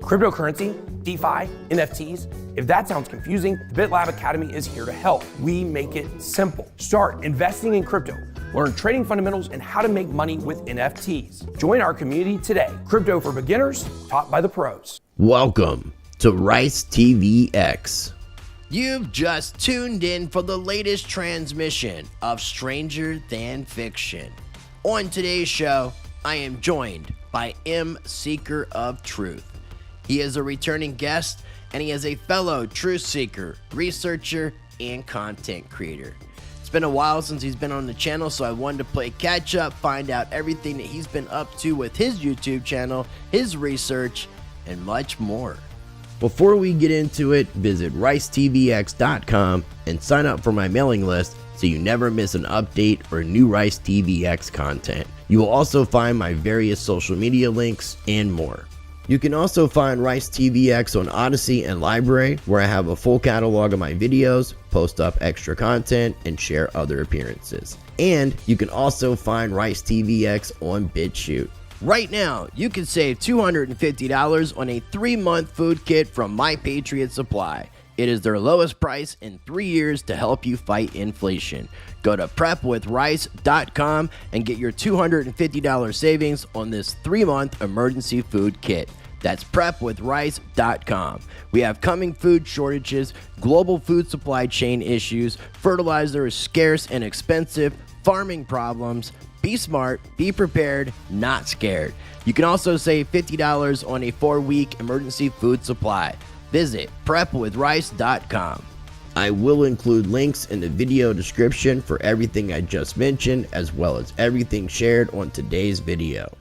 Cryptocurrency, DeFi, NFTs. If that sounds confusing, the BitLab Academy is here to help. We make it simple. Start investing in crypto. Learn trading fundamentals and how to make money with NFTs. Join our community today. Crypto for beginners, taught by the pros. Welcome to Rice TV X. You've just tuned in for the latest transmission of Stranger Than Fiction. On today's show, I am joined by M. Seeker of Truth. He is a returning guest, and he is a fellow truth seeker, researcher, and content creator. It's been a while since he's been on the channel, so I wanted to play catch up, find out everything that he's been up to with his YouTube channel, his research, and much more. Before we get into it, visit ricetvx.com and sign up for my mailing list so you never miss an update or new Rice TVX content. You will also find my various social media links and more. You can also find Rice TVX on Odyssey and Library, where I have a full catalog of my videos, post up extra content, and share other appearances. And you can also find Rice TVX on BitChute. Right now, you can save $250 on a 3-month food kit from My Patriot Supply. It is their lowest price in 3 years to help you fight inflation. Go to prepwithrice.com and get your $250 savings on this 3-month emergency food kit. That's prepwithrice.com. We have coming food shortages, global food supply chain issues, fertilizer is scarce and expensive, farming problems. Be smart, be prepared, not scared. You can also save $50 on a 4-week emergency food supply. Visit prepwithrice.com. I will include links in the video description for everything I just mentioned, as well as everything shared on today's video.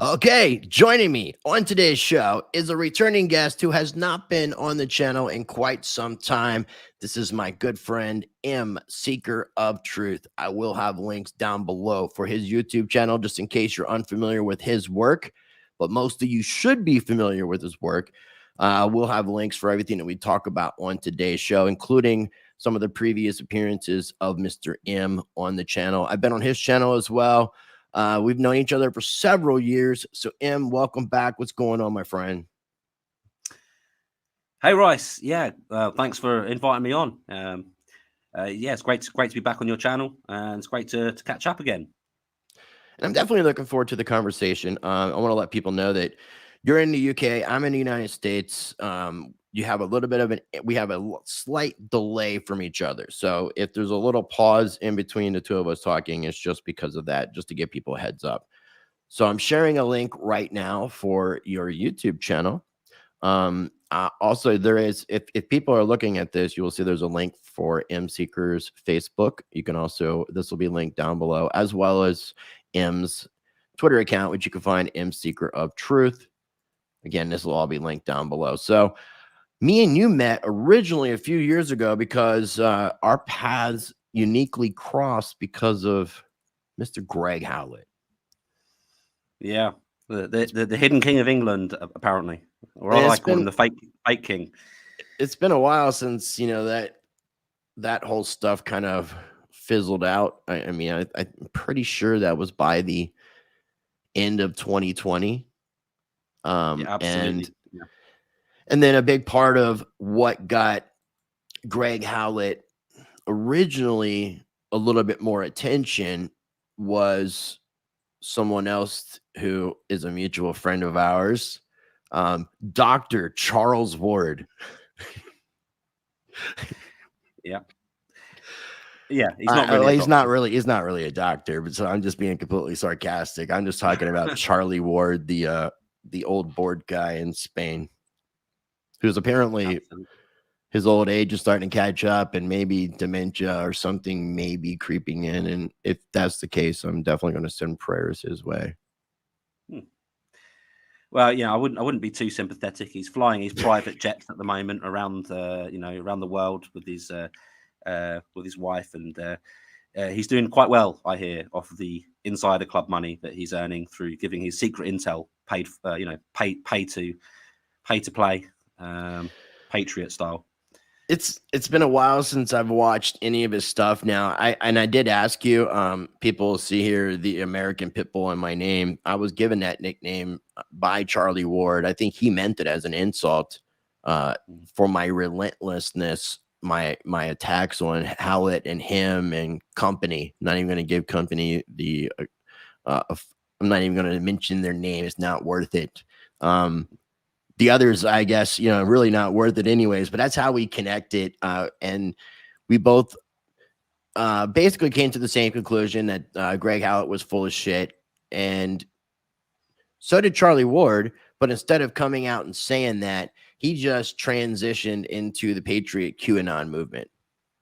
Okay, joining me on today's show is a returning guest who has not been on the channel in quite some time. This is my good friend, M. Seeker of Truth. I will have links down below for his YouTube channel, just in case you're unfamiliar with his work, but most of you should be familiar with his work. We'll have links for everything that we talk about on today's show, including some of the previous appearances of Mr. M on the channel. I've been on his channel as well. We've known each other for several years. So, M, welcome back. What's going on, my friend? Hey, Rice. Yeah, thanks for inviting me on. Yeah, it's great to be back on your channel, and it's great to catch up again. And I'm definitely looking forward to the conversation. I want to let people know that you're in the UK. I'm in the United States. You have a little bit of we have a slight delay from each other. So if there's a little pause in between the two of us talking, it's just because of that, just to give people a heads up. So I'm sharing a link right now for your YouTube channel. Also, there is, if people are looking at this, you will see there's a link for M Seeker's Facebook. You can also, this will be linked down below, as well as M's Twitter account, which you can find M Seeker of Truth. Again, this will all be linked down below. So me and you met originally a few years ago because our paths uniquely crossed because of Mr. Greg Hallett. Yeah, the hidden king of England, apparently, or I call him the fake king. It's been a while since, you know, that whole stuff kind of fizzled out. I mean, I'm pretty sure that was by the end of 2020. Yeah, absolutely. And then a big part of what got Greg Hallett originally a little bit more attention was someone else who is a mutual friend of ours, Dr. Charles Ward. Yeah. Yeah, he's not really a doctor, but so I'm just being completely sarcastic. I'm just talking about Charlie Ward, the old board guy in Spain, who's apparently his old age is starting to catch up, and maybe dementia or something may be creeping in. And if that's the case, I'm definitely going to send prayers his way. Well, yeah, I wouldn't be too sympathetic. He's flying his private jets at the moment around the world with his wife, and he's doing quite well, I hear, off of the insider club money that he's earning through giving his secret intel paid, pay to play, Patriot style. It's been a while since I've watched any of his stuff now. I did ask you, people see here the American Pitbull in my name. I was given that nickname by Charlie Ward. I think he meant it as an insult for my relentlessness, my attacks on Hallett and him and company. I'm not even going to give company the I'm not even going to mention their name. It's not worth it. The others, I guess, really not worth it anyways, but that's how we connected. And we both basically came to the same conclusion that Greg Hallett was full of shit. And so did Charlie Ward. But instead of coming out and saying that, he just transitioned into the Patriot QAnon movement.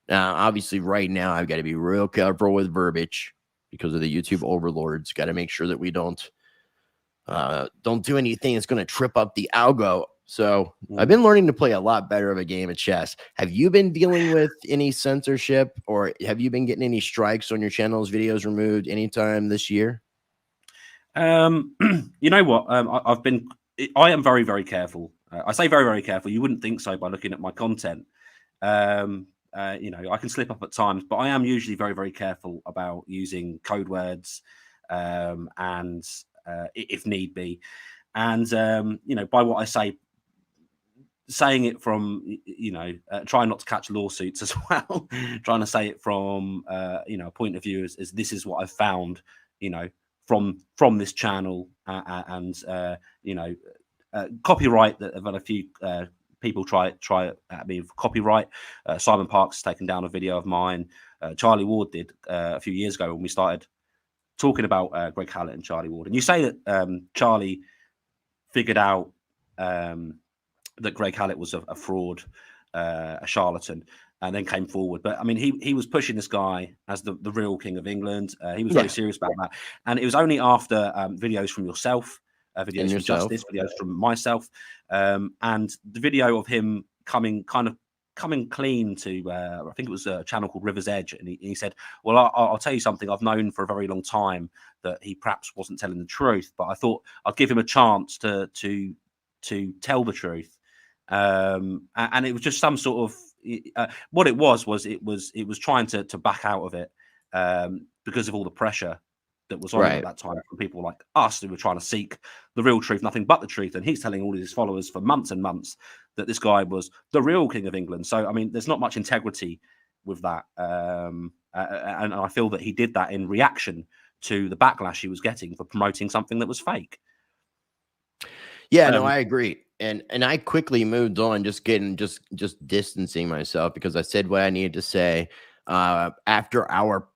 Now, obviously, right now, I've got to be real careful with verbiage because of the YouTube overlords. Got to make sure that we don't do anything that's going to trip up the algo. So I've been learning to play a lot better of a game of chess. Have you been dealing with any censorship, or have you been getting any strikes on your channel's videos removed anytime this year? You know what? I am very, very careful. I say very, very careful. You wouldn't think so by looking at my content. I can slip up at times, but I am usually very, very careful about using code words and if need be. And, by what I say, saying it from, trying not to catch lawsuits as well, trying to say it from, a point of view as this is what I've found, from this channel copyright that I've had a few people try it at me for copyright. Simon Parks has taken down a video of mine. Charlie Ward did a few years ago when we started talking about Greg Hallett and Charlie Ward. And you say that Charlie figured out that Greg Hallett was a fraud, a charlatan, and then came forward. But I mean, he was pushing this guy as the real king of England. He was very serious about that. And it was only after videos from yourself, videos from Justice, videos from myself, and the video of him coming clean to, I think it was a channel called River's Edge. And he said, well, I'll tell you something. I've known for a very long time that he perhaps wasn't telling the truth, but I thought I'd give him a chance to tell the truth. And it was just some sort of, what it was trying to back out of it because of all the pressure that was on him at that time from people like us who were trying to seek the real truth, nothing but the truth. And he's telling all of his followers for months and months that this guy was the real king of England. So, I mean, there's not much integrity with that. And I feel that he did that in reaction to the backlash he was getting for promoting something that was fake. Yeah, no, I agree. And I quickly moved on, just distancing myself because I said what I needed to say. After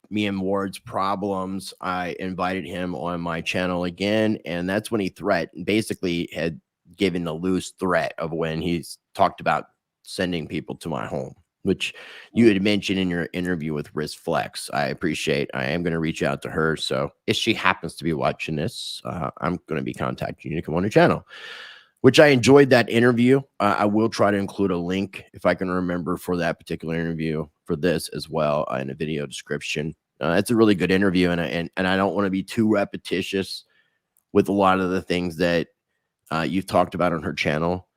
me and Ward's problems, I invited him on my channel again, and that's when he basically had given a loose threat of when he's talked about sending people to my home, which you had mentioned in your interview with Riz Flex. I appreciate. I am going to reach out to her. So if she happens to be watching this, I'm going to be contacting you to come on the channel, which I enjoyed that interview. I will try to include a link if I can remember for that particular interview for this as well in a video description. It's a really good interview, and I don't want to be too repetitious with a lot of the things that you've talked about on her channel.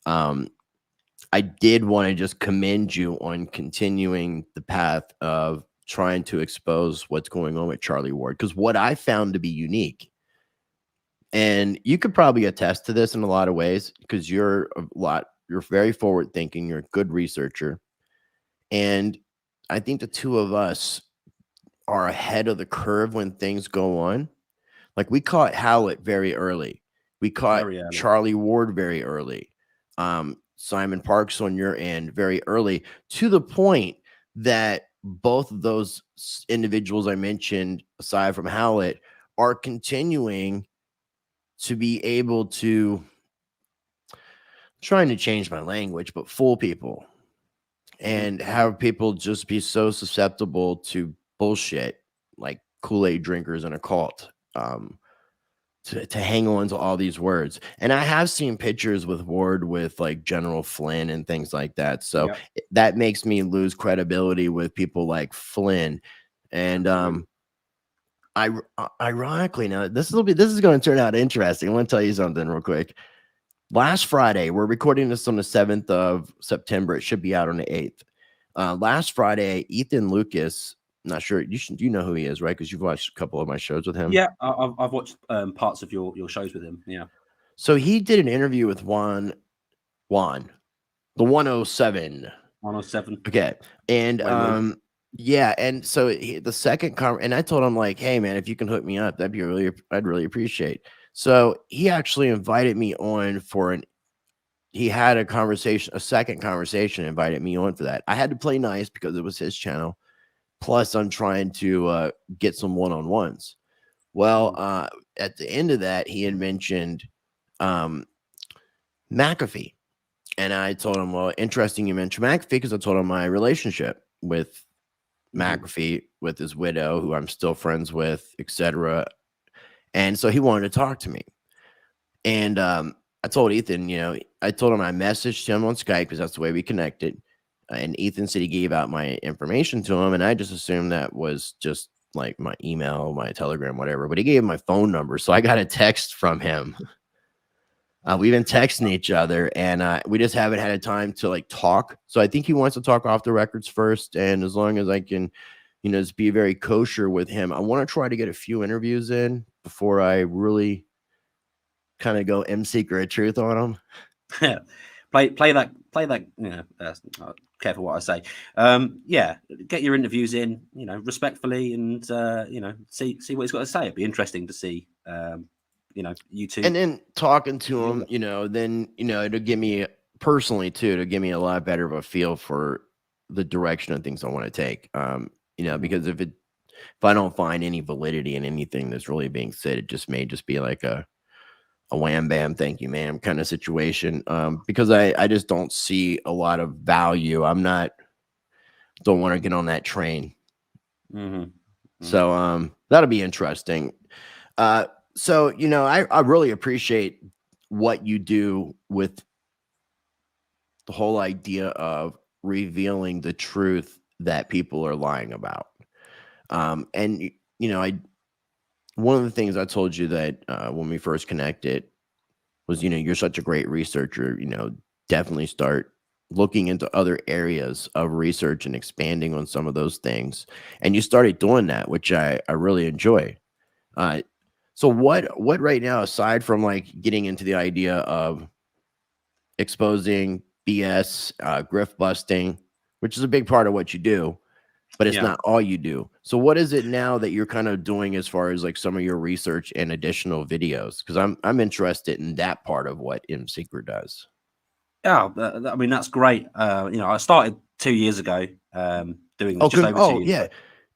I did want to just commend you on continuing the path of trying to expose what's going on with Charlie Ward, because what I found to be unique, and you could probably attest to this in a lot of ways, because you're very forward thinking, you're a good researcher, and I think the two of us are ahead of the curve when things go on. Like, we caught Hallett very early. We caught Charlie Ward very early. Simon Parks on your end very early, to the point that both of those individuals I mentioned, aside from Hallett, are continuing to be able to, trying to change my language, but fool people and have people just be so susceptible to bullshit like Kool-Aid drinkers in a cult, to hang on to all these words. And I have seen pictures with Ward with like General Flynn and things like that. So that makes me lose credibility with people like Flynn. And Absolutely. ironically, now this is going to turn out interesting. I want to tell you something real quick. Last Friday, we're recording this on the 7th of September. It should be out on the 8th. Last Friday, Ethan Lucas, not sure you know who he is, right? Because you've watched a couple of my shows with him. Yeah, I've watched parts of your shows with him. Yeah. So he did an interview with Juan, the 107. 107. Okay. And Wayne. yeah, and so the second and I told him like, hey man, if you can hook me up, I'd really appreciate. So he actually invited me on for he had a second conversation, invited me on for that. I had to play nice because it was his channel. Plus, I'm trying to get some one-on-ones. Well, at the end of that, he had mentioned McAfee. And I told him, well, interesting you mentioned McAfee, because I told him my relationship with McAfee, with his widow, who I'm still friends with, etc. And so he wanted to talk to me. And I told Ethan, I told him I messaged him on Skype because that's the way we connected. And Ethan said he gave out my information to him. And I just assumed that was just like my email, my Telegram, whatever. But he gave my phone number. So I got a text from him. We've been texting each other, and we just haven't had a time to like talk. So I think he wants to talk off the records first. And as long as I can, just be very kosher with him, I want to try to get a few interviews in before I really kind of go secret truth on him. play that. Careful what I say. Yeah, get your interviews in, respectfully, and see what he's got to say. It'd be interesting to see. You two. And then talking to him, then, it'll give me personally too, to give me a lot better of a feel for the direction of things I want to take. Because if I don't find any validity in anything that's really being said, it just may just be like a wham bam, thank you, ma'am kind of situation. Because I just don't see a lot of value. Don't want to get on that train. So that'll be interesting. So, I really appreciate what you do with the whole idea of revealing the truth that people are lying about. And, one of the things I told you that when we first connected was, you're such a great researcher, definitely start looking into other areas of research and expanding on some of those things. And you started doing that, which I really enjoy. So what right now, aside from like getting into the idea of exposing BS, grift busting, which is a big part of what you do, but it's not all you do. So what is it now that you're kind of doing as far as like some of your research and additional videos? Because I'm interested in that part of what Secret does. Yeah, I mean that's great. I started 2 years ago doing this, just over 2 years. Yeah,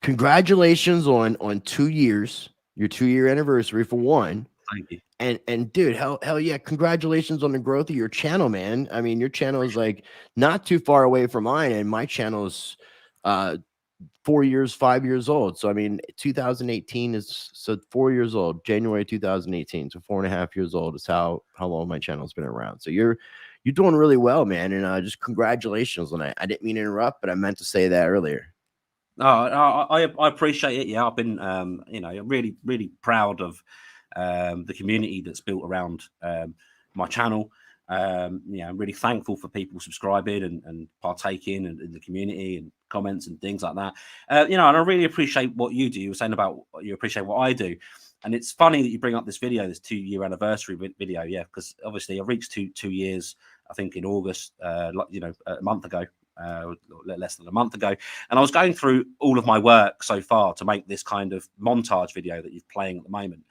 congratulations on 2 years. Your 2-year anniversary for one. Thank you. And dude, hell yeah, congratulations on the growth of your channel, man. I mean, your channel is like not too far away from mine, and my channel is 5 years old. So I mean, 2018 is 4 years old, January 2018. So 4.5 years old is how long my channel's been around. So you're doing really well, man. And just congratulations on that. I didn't mean to interrupt, but I meant to say that earlier. I appreciate it. Yeah, I've been, really, really proud of the community that's built around my channel. I'm really thankful for people subscribing and partaking in the community and comments and things like that. And I really appreciate what you do. You were saying about you appreciate what I do. And it's funny that you bring up this video, this 2-year anniversary video. Yeah, because obviously I reached 2 years, I think in August, a month ago. Less than a month ago, and I was going through all of my work so far to make this kind of montage video that you're playing at the moment.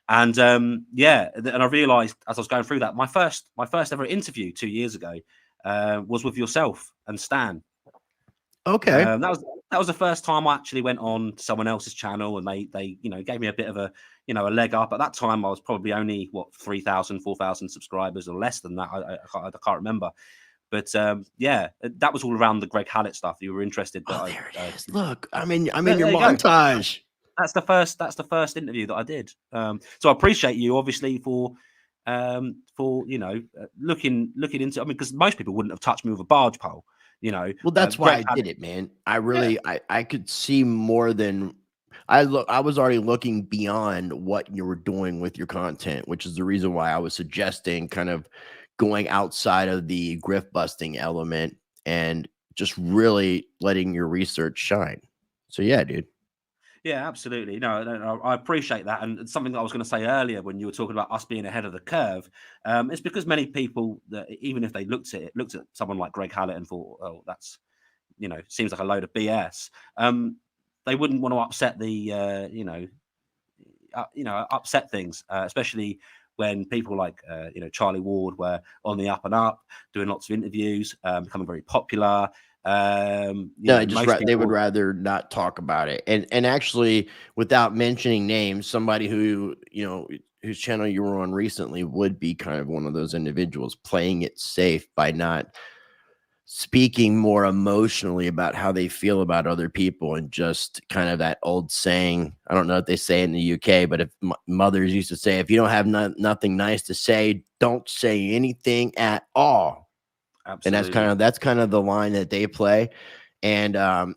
And and I realized as I was going through that, my first ever interview 2 years ago was with yourself and Stan. Okay. That was the first time I actually went on to someone else's channel, and they gave me a bit of a a leg up. At that time I was probably only 3,000, 4,000 subscribers or less than that. I can't remember. But that was all around the Greg Hallett stuff. You were interested. There it is. Look, I'm in your montage. That's the first interview that I did. So I appreciate you, obviously, for looking into. I mean, because most people wouldn't have touched me with a barge pole. You know, Well, that's why Greg I had did it, man. I really, I could see more than I was already looking beyond what you were doing with your content, which is the reason why I was suggesting kind of going outside of the grift busting element and just really letting your research shine. So yeah, dude. Yeah, absolutely. No, no, I appreciate that. And it's something that I was going to say earlier when you were talking about us being ahead of the curve. It's because many people that even if they looked at someone like Greg Hallett and thought, oh, that's, seems like a load of BS. They wouldn't want to upset the, upset things, especially when people like, Charlie Ward were on the up and up, doing lots of interviews, becoming very popular. No, Most they would people. rather not talk about it. And actually, without mentioning names, somebody who, whose channel you were on recently would be kind of one of those individuals playing it safe by not speaking more emotionally about how they feel about other people, and just kind of that old saying, I don't know if they say it in the UK, but if mothers used to say, if you don't have nothing nice to say, don't say anything at all. And Absolutely. that's kind of the line that they play. And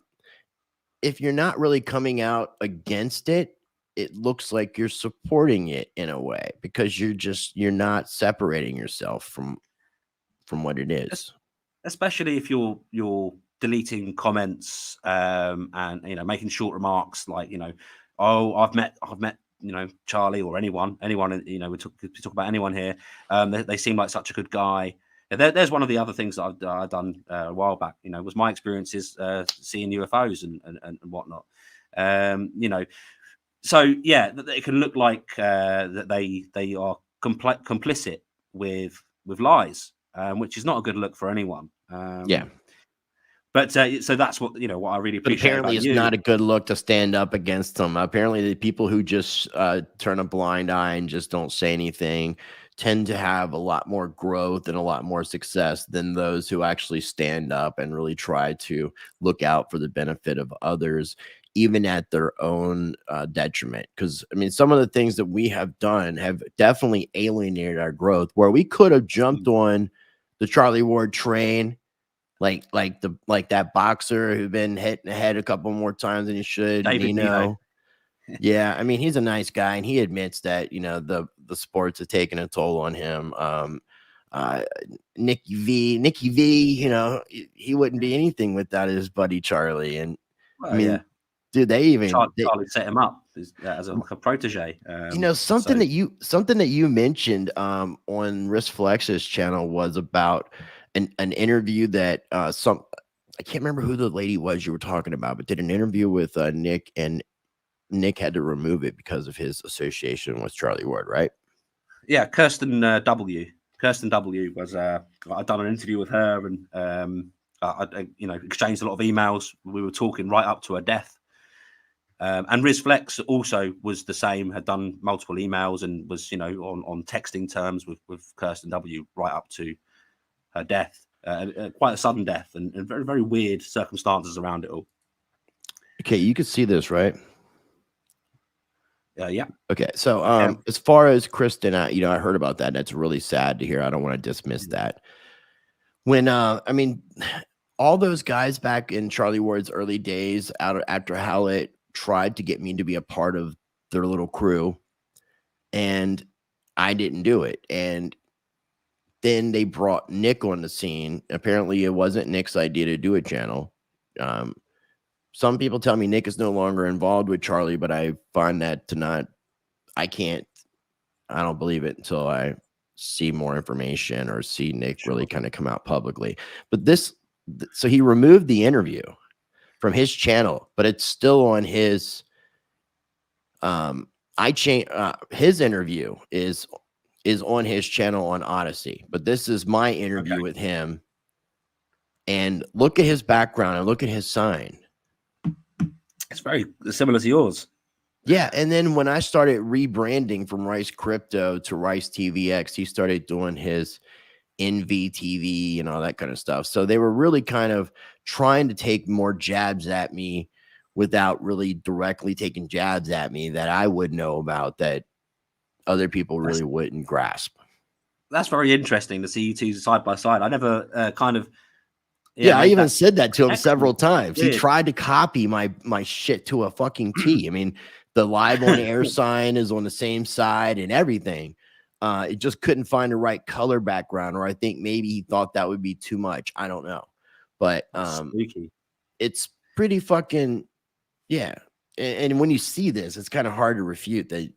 if you're not really coming out against it, it looks like you're supporting it in a way, because you're not separating yourself from what it is. Especially if you're deleting comments, and making short remarks like, oh, I've met Charlie, or anyone, we talk about anyone here. They seem like such a good guy. There's one of the other things that I've done a while back, was my experiences seeing UFOs and whatnot. So yeah, it can look like that they are complicit with lies, which is not a good look for anyone. Yeah. But so that's what I really But appreciate apparently about it's you. not a good look to stand up against them. Apparently the people who just turn a blind eye and just don't say anything tend to have a lot more growth and a lot more success than those who actually stand up and really try to look out for the benefit of others, even at their own detriment. Because I mean, some of the things that we have done have definitely alienated our growth, where we could have jumped on the Charlie Ward train, like that boxer who's been hit in the head a couple more times than he should. David Nino. Yeah, I mean, he's a nice guy, and he admits that the sports have taken a toll on him. Nicky V, he wouldn't be anything without his buddy Charlie. And I Well, mean, yeah, dude, Charlie set him up as like a protege. something So that you mentioned on Risk Flex's channel was about an interview that I can't remember who the lady was you were talking about, but did an interview with Nick, and Nick had to remove it because of his association with Charlie Ward, right? yeah, Kirsten W was I'd done an interview with her, and I exchanged a lot of emails. We were talking right up to her death. And Riz Flex also was the same, had done multiple emails and was, on texting terms with Kirsten W right up to her death. Quite a sudden death, and very, very weird circumstances around it all. Okay, you could see this, right? Yeah. Okay, so as far as Kristen, I heard about that. That's really sad to hear. I don't want to dismiss that. When I mean, all those guys back in Charlie Ward's early days, after Hallett tried to get me to be a part of their little crew, and I didn't do it. And then they brought Nick on the scene. Apparently, it wasn't Nick's idea to do a channel. Some people tell me Nick is no longer involved with Charlie, but I find that I don't believe it until I see more information or see Nick really kind of come out publicly. But so he removed the interview from his channel, but it's still on his, his interview is on his channel on Odyssey, but this is my interview with him. And look at his background and look at his sign. It's very similar to yours. Yeah, and then when I started rebranding from Rice Crypto to Rice TVX, he started doing his NVTV and all that kind of stuff. So they were really kind of trying to take more jabs at me without really directly taking jabs at me that I would know about, that other people really wouldn't grasp. That's very interesting to see you two side by side. I never Yeah, I make even that said that to him several excellent. times. He Did. tried to copy my shit to a fucking T. I mean, the live on air sign is on the same side and everything. It just couldn't find the right color background, or I think maybe he thought that would be too much. I don't know. But Spooky. it's pretty fucking, yeah. And when you see this, it's kind of hard to refute that,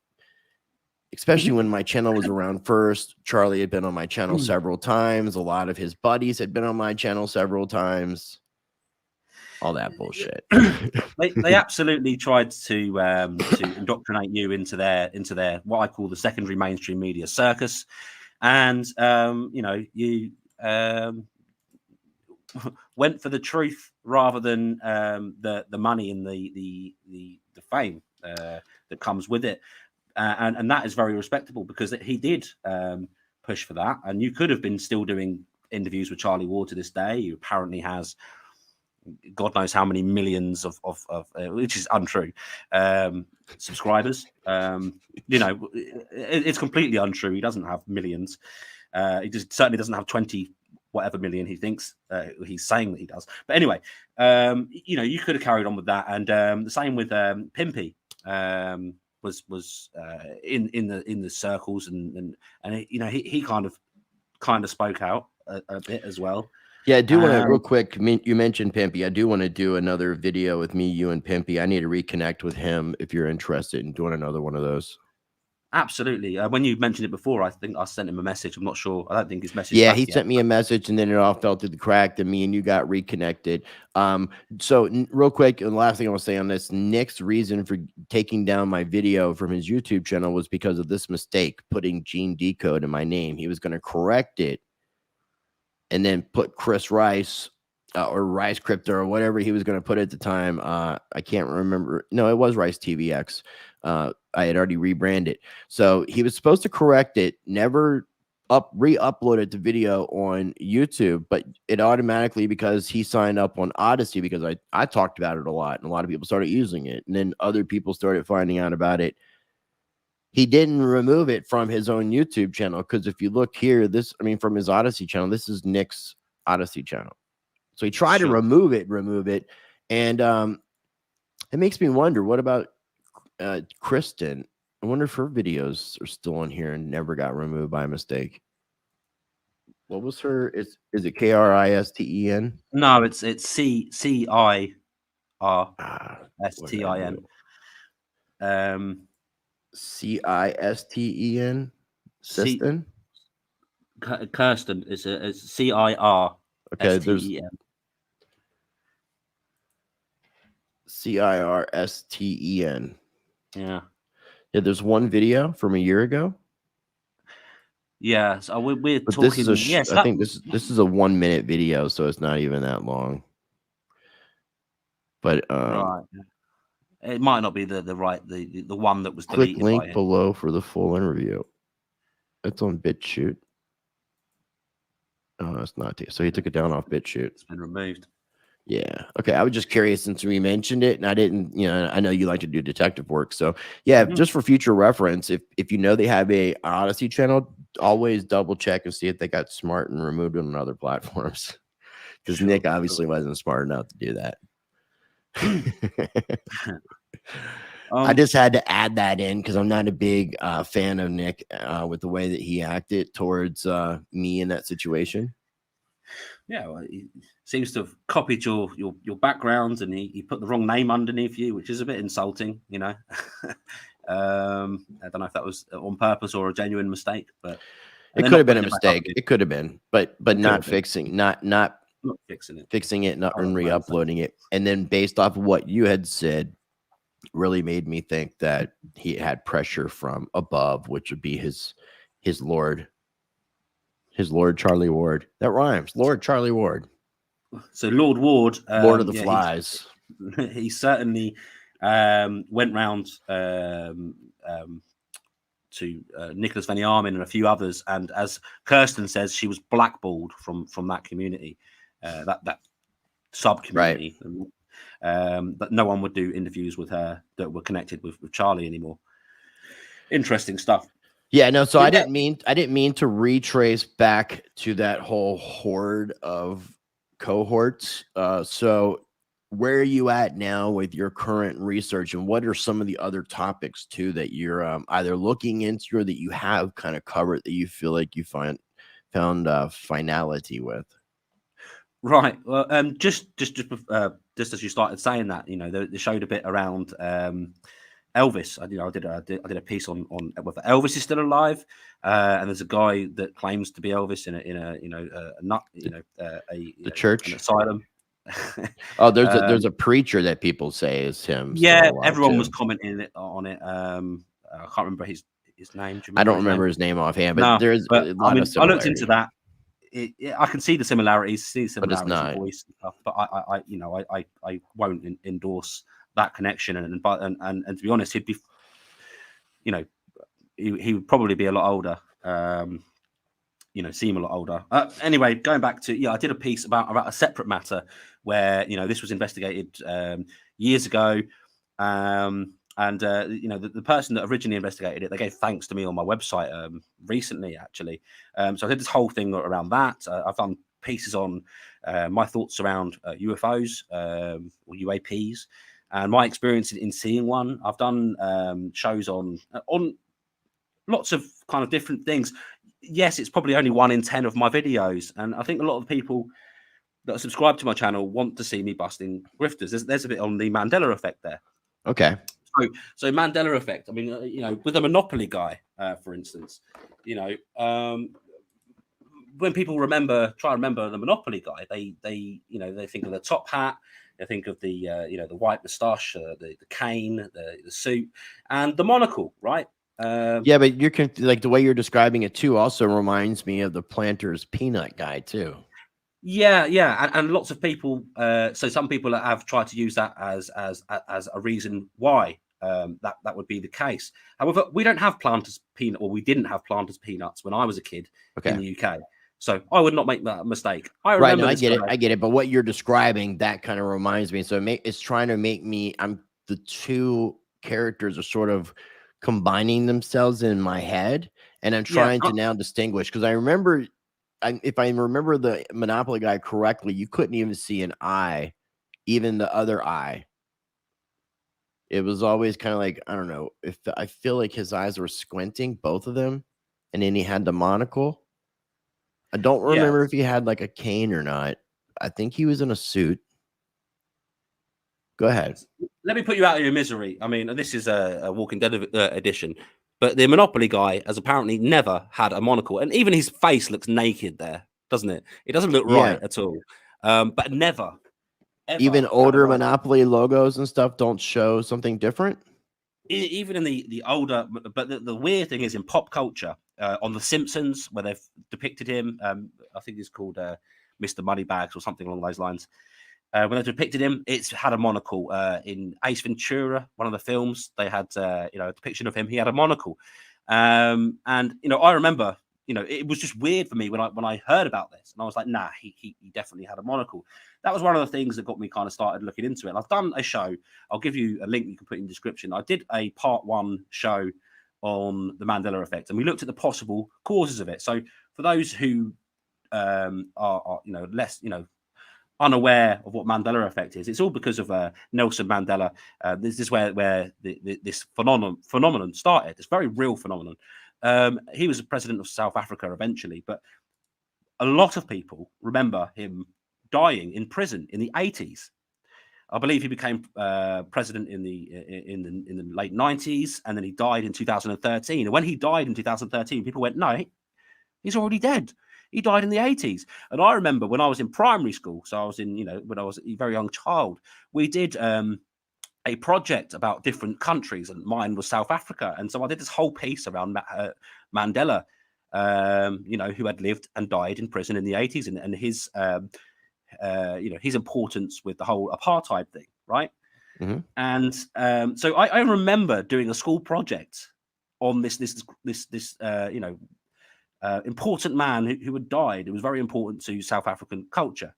especially when my channel was around first. Charlie had been on my channel several times. A lot of his buddies had been on my channel several times. All that bullshit. They absolutely tried to indoctrinate you into their what I call the secondary mainstream media circus, and you know, you went for the truth rather than the money and the fame that comes with it, and that is very respectable, because he did push for that, and you could have been still doing interviews with Charlie Ward to this day. He apparently has God knows how many millions of which is untrue, subscribers. You know, it's completely untrue. He doesn't have millions. He certainly doesn't have 20 whatever million he thinks he's saying that he does. But anyway, you know, you could have carried on with that, and the same with Pimpy. Was in the circles, and you know, he kind of spoke out a bit as well. Yeah, I do want to real quick. You mentioned Pimpy. I do want to do another video with me, you, and Pimpy. I need to reconnect with him if you're interested in doing another one of those. Absolutely. When you mentioned it before, I think I sent him a message. I'm not sure. I don't think his message. Yeah, he sent me a message, and then it all fell through the crack. And me and you got reconnected. So real quick, and the last thing I want to say on this: Nick's reason for taking down my video from his YouTube channel was because of this mistake, putting Gene Decode in my name. He was going to correct it, and then put Chris Rice or Rice Crypto or whatever he was going to put at the time. I can't remember. No, it was Rice TVX. I had already rebranded. So he was supposed to correct it, never re-uploaded the video on YouTube, but it automatically, because he signed up on Odyssey, because I talked about it a lot, and a lot of people started using it, and then other people started finding out about it. He didn't remove it from his own YouTube channel, because if you look here, from his Odyssey channel, this is Nick's Odyssey channel. So he tried to remove it, and it makes me wonder, what about Kristen? I wonder if her videos are still on here and never got removed by mistake. What was her? Is it Kristen? No, it's CIRSTIN. CISTEN. Siston? Kirsten is a CIRSTEN. Okay, there's CIRSTEN. Yeah. Yeah, there's one video from a year ago. Yeah, so we're but talking. I think this is a 1 minute video, so it's not even that long. But right, it might not be the one that was click deleted. Link below for the full interview. It's on BitChute. Oh, it's not. So he took it down off BitChute. It's been removed. Yeah. Okay. I was just curious, since we mentioned it, and I didn't, I know you like to do detective work. So yeah, just for future reference, if you know they have an Odyssey channel, always double check and see if they got smart and removed it on other platforms. Because Nick obviously wasn't smart enough to do that. I just had to add that in because I'm not a big fan of Nick with the way that he acted towards me in that situation. Yeah, well, he seems to have copied your background, and he put the wrong name underneath you, which is a bit insulting, I don't know if that was on purpose or a genuine mistake, but it could have been a mistake. It could have been, but not fixing, not fixing it, not re-uploading it. And then based off of what you had said, really made me think that he had pressure from above, which would be his Lord Charlie Ward. That rhymes. Lord Charlie Ward. So Lord Ward, Lord of the Flies. He certainly went round to Nicholas Van Armin and a few others, and as Kirsten says, she was blackballed from that community, that sub community. Right. But no one would do interviews with her that were connected with Charlie anymore. Interesting stuff. Yeah, no, so I didn't mean to retrace back to that whole horde of cohorts. So where are you at now with your current research, and what are some of the other topics too that you're either looking into or that you have kind of covered that you feel like you found finality with? Right. Well, just as you started saying that, they showed a bit around Elvis. I did a piece on whether Elvis is still alive, and there's a guy that claims to be Elvis The church, an asylum. Oh, there's a preacher that people say is him. Yeah, Still alive everyone too. was commenting on it. I can't remember his name. Do you I don't his remember name? his name offhand, but No, there's but a lot of I looked into similarities. that. I can see the similarities, But it's in not. voice and stuff, but I won't endorse that connection. And to be honest, he'd be, he would probably be a lot older. Seem a lot older. Anyway, going back to, I did a piece about a separate matter where, this was investigated years ago. The person that originally investigated it, they gave thanks to me on my website recently, actually. So I did this whole thing around that. I've done pieces on my thoughts around UFOs or UAPs and my experience in seeing one. I've done shows on lots of kind of different things. Yes, it's probably only 1 in 10 of my videos, and I think a lot of people that are subscribed to my channel want to see me busting grifters. There's a bit on the Mandela effect there. Okay. So Mandela effect. I mean, with a Monopoly guy, for instance, when people try to remember the Monopoly guy, they think of the top hat, they think of the the white moustache, the cane, the suit, and the monocle, right? Yeah, but you're like the way you're describing it too also reminds me of the Planters peanut guy too. Yeah, and lots of people. So some people have tried to use that as a reason why that would be the case. However, we don't have Planters peanut, or we didn't have Planters peanuts when I was a kid in the UK. So I would not make that mistake. I remember. Right, no, I get it. But what you're describing, that kind of reminds me. So it's trying to make me. The two characters are sort of combining themselves in my head, and I'm trying to now distinguish, because I remember, if I remember the Monopoly guy correctly, you couldn't even see an eye, even the other eye. It was always kind of like, I don't know, if I feel like his eyes were squinting, both of them, and then he had the monocle. I don't remember if he had like a cane or not. I think he was in a suit. Go ahead. Let me put you out of your misery. I mean, this is a Walking Dead edition, but the Monopoly guy has apparently never had a monocle, and even his face looks naked there, doesn't it? It doesn't look right at all. But never. Even older Monopoly logos and stuff don't show something different. Even in the older, but the weird thing is in pop culture, on The Simpsons, where they've depicted him, I think it's called Mr. Moneybags or something along those lines. When they depicted him, it's had a monocle. In Ace Ventura, one of the films, they had a depiction of him. He had a monocle, and I remember, it was just weird for me when I heard about this, and I was like, nah, he definitely had a monocle. That was one of the things that got me kind of started looking into it. And I've done a show. I'll give you a link you can put in the description. I did a part 1 show on the Mandela effect, and we looked at the possible causes of it. So for those who are less unaware of what Mandela effect is, it's all because of Nelson Mandela. This is where this phenomenon started. It's a very real phenomenon. He was the president of South Africa eventually, but a lot of people remember him dying in prison in the 80s. I believe he became president in the late 90s, and then he died in 2013. And when he died in 2013, people went, no, he's already dead. He died in the 80s. And I remember when I was in primary school, so I was when I was a very young child, we did a project about different countries, and mine was South Africa. And so I did this whole piece around Mandela, who had lived and died in prison in the 80s, and his his importance with the whole apartheid thing, right? Mm-hmm. And so I remember doing a school project on this important man who had died. It was very important to South African culture.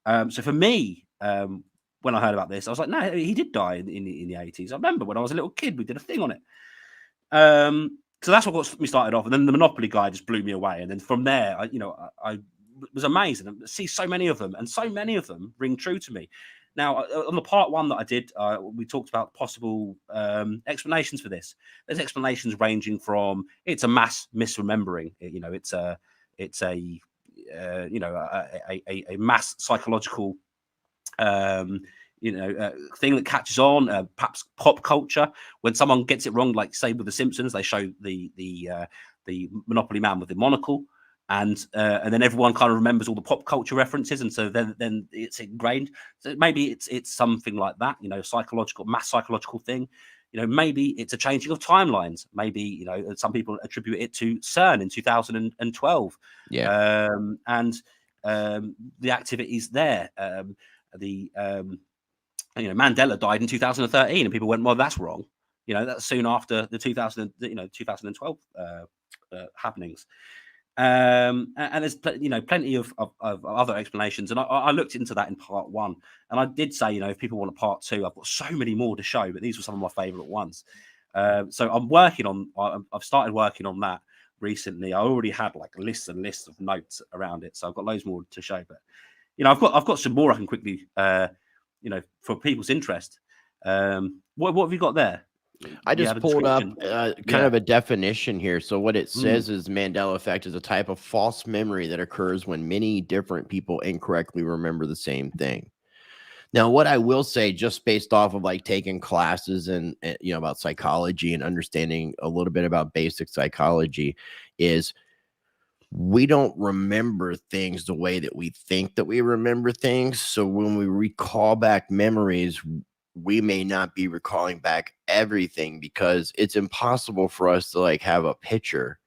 So for me, when I heard about this, I was like, no, he did die in the 80s. I remember when I was a little kid, we did a thing on it. So that's what got me started off. And then the Monopoly guy just blew me away. And then from there, I was amazing. I see so many of them, and so many of them ring true to me. Now, on the part one that I did, we talked about possible explanations for this. There's explanations ranging from it's a mass misremembering. It's a mass psychological thing that catches on, perhaps pop culture. When someone gets it wrong, like say with the Simpsons, they show the Monopoly man with the monocle, and then everyone kind of remembers all the pop culture references, and so then it's ingrained. So maybe it's something like that, mass psychological thing. Maybe it's a changing of timelines. Maybe some people attribute it to CERN in 2012. Yeah. The activities there. Mandela died in 2013, and people went, well, that's wrong. That's soon after the 2012 happenings. And there's plenty of other explanations, and I looked into that in part one, and I did say, if people want a part two, I've got so many more to show, but these were some of my favorite ones. So I've started working on that recently. I already had like lists and lists of notes around it, so I've got loads more to show, but I've got some more I can quickly for people's interest. What have you got there? I just pulled up kind of a definition here. So what it says is Mandela effect is a type of false memory that occurs when many different people incorrectly remember the same thing. Now, what I will say, just based off of like taking classes and about psychology and understanding a little bit about basic psychology, is we don't remember things the way that we think that we remember things. So when we recall back memories, we may not be recalling back everything, because it's impossible for us to like have a picture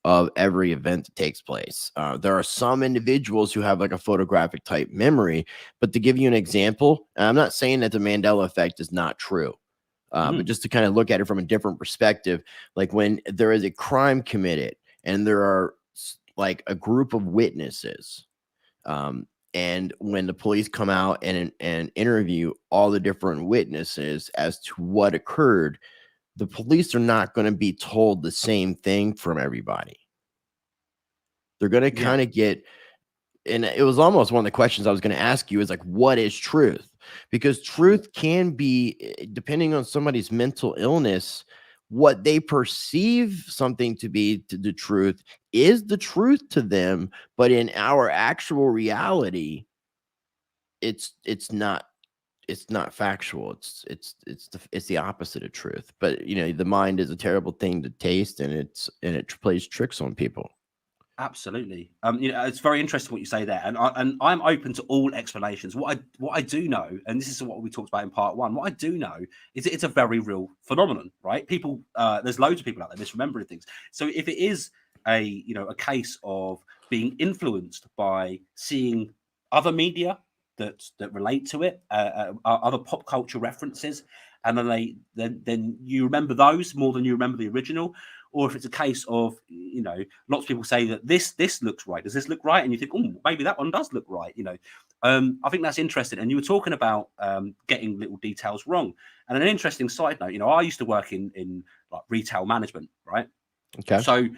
of every event that takes place. There are some individuals who have like a photographic type memory, but to give you an example, and I'm not saying that the Mandela effect is not true, but just to kind of look at it from a different perspective, like when there is a crime committed and there are like a group of witnesses, and when the police come out and interview all the different witnesses as to what occurred, the police are not going to be told the same thing from everybody. They're going to kind of get, and it was almost one of the questions I was going to ask you is like, what is truth? Because truth can be, depending on somebody's mental illness, what they perceive something to be the truth is the truth to them, but in our actual reality, it's not factual. It's the opposite of truth. But the mind is a terrible thing to taste, and it plays tricks on people. Absolutely. It's very interesting what you say there, and I'm open to all explanations. What I do know, and this is what we talked about in part one, what I do know is it's a very real phenomenon, right? People, there's loads of people out there misremembering things. So if it is a case of being influenced by seeing other media that relate to it, other pop culture references, and then you remember those more than you remember the original. Or if it's a case of, lots of people say that this looks right. Does this look right? And you think, oh, maybe that one does look right. I think that's interesting. And you were talking about getting little details wrong. And an interesting side note, I used to work in like retail management, right? Okay. So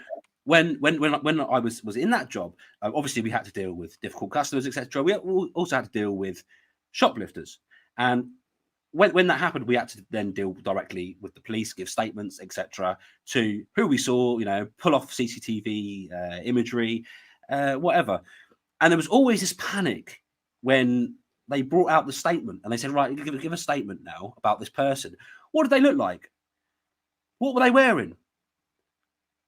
when I was in that job, obviously we had to deal with difficult customers, etc. We also had to deal with shoplifters, and when that happened, we had to then deal directly with the police, give statements, etc., to who we saw, pull off CCTV imagery, whatever. And there was always this panic when they brought out the statement and they said, right, give a statement now about this person. What did they look like? What were they wearing?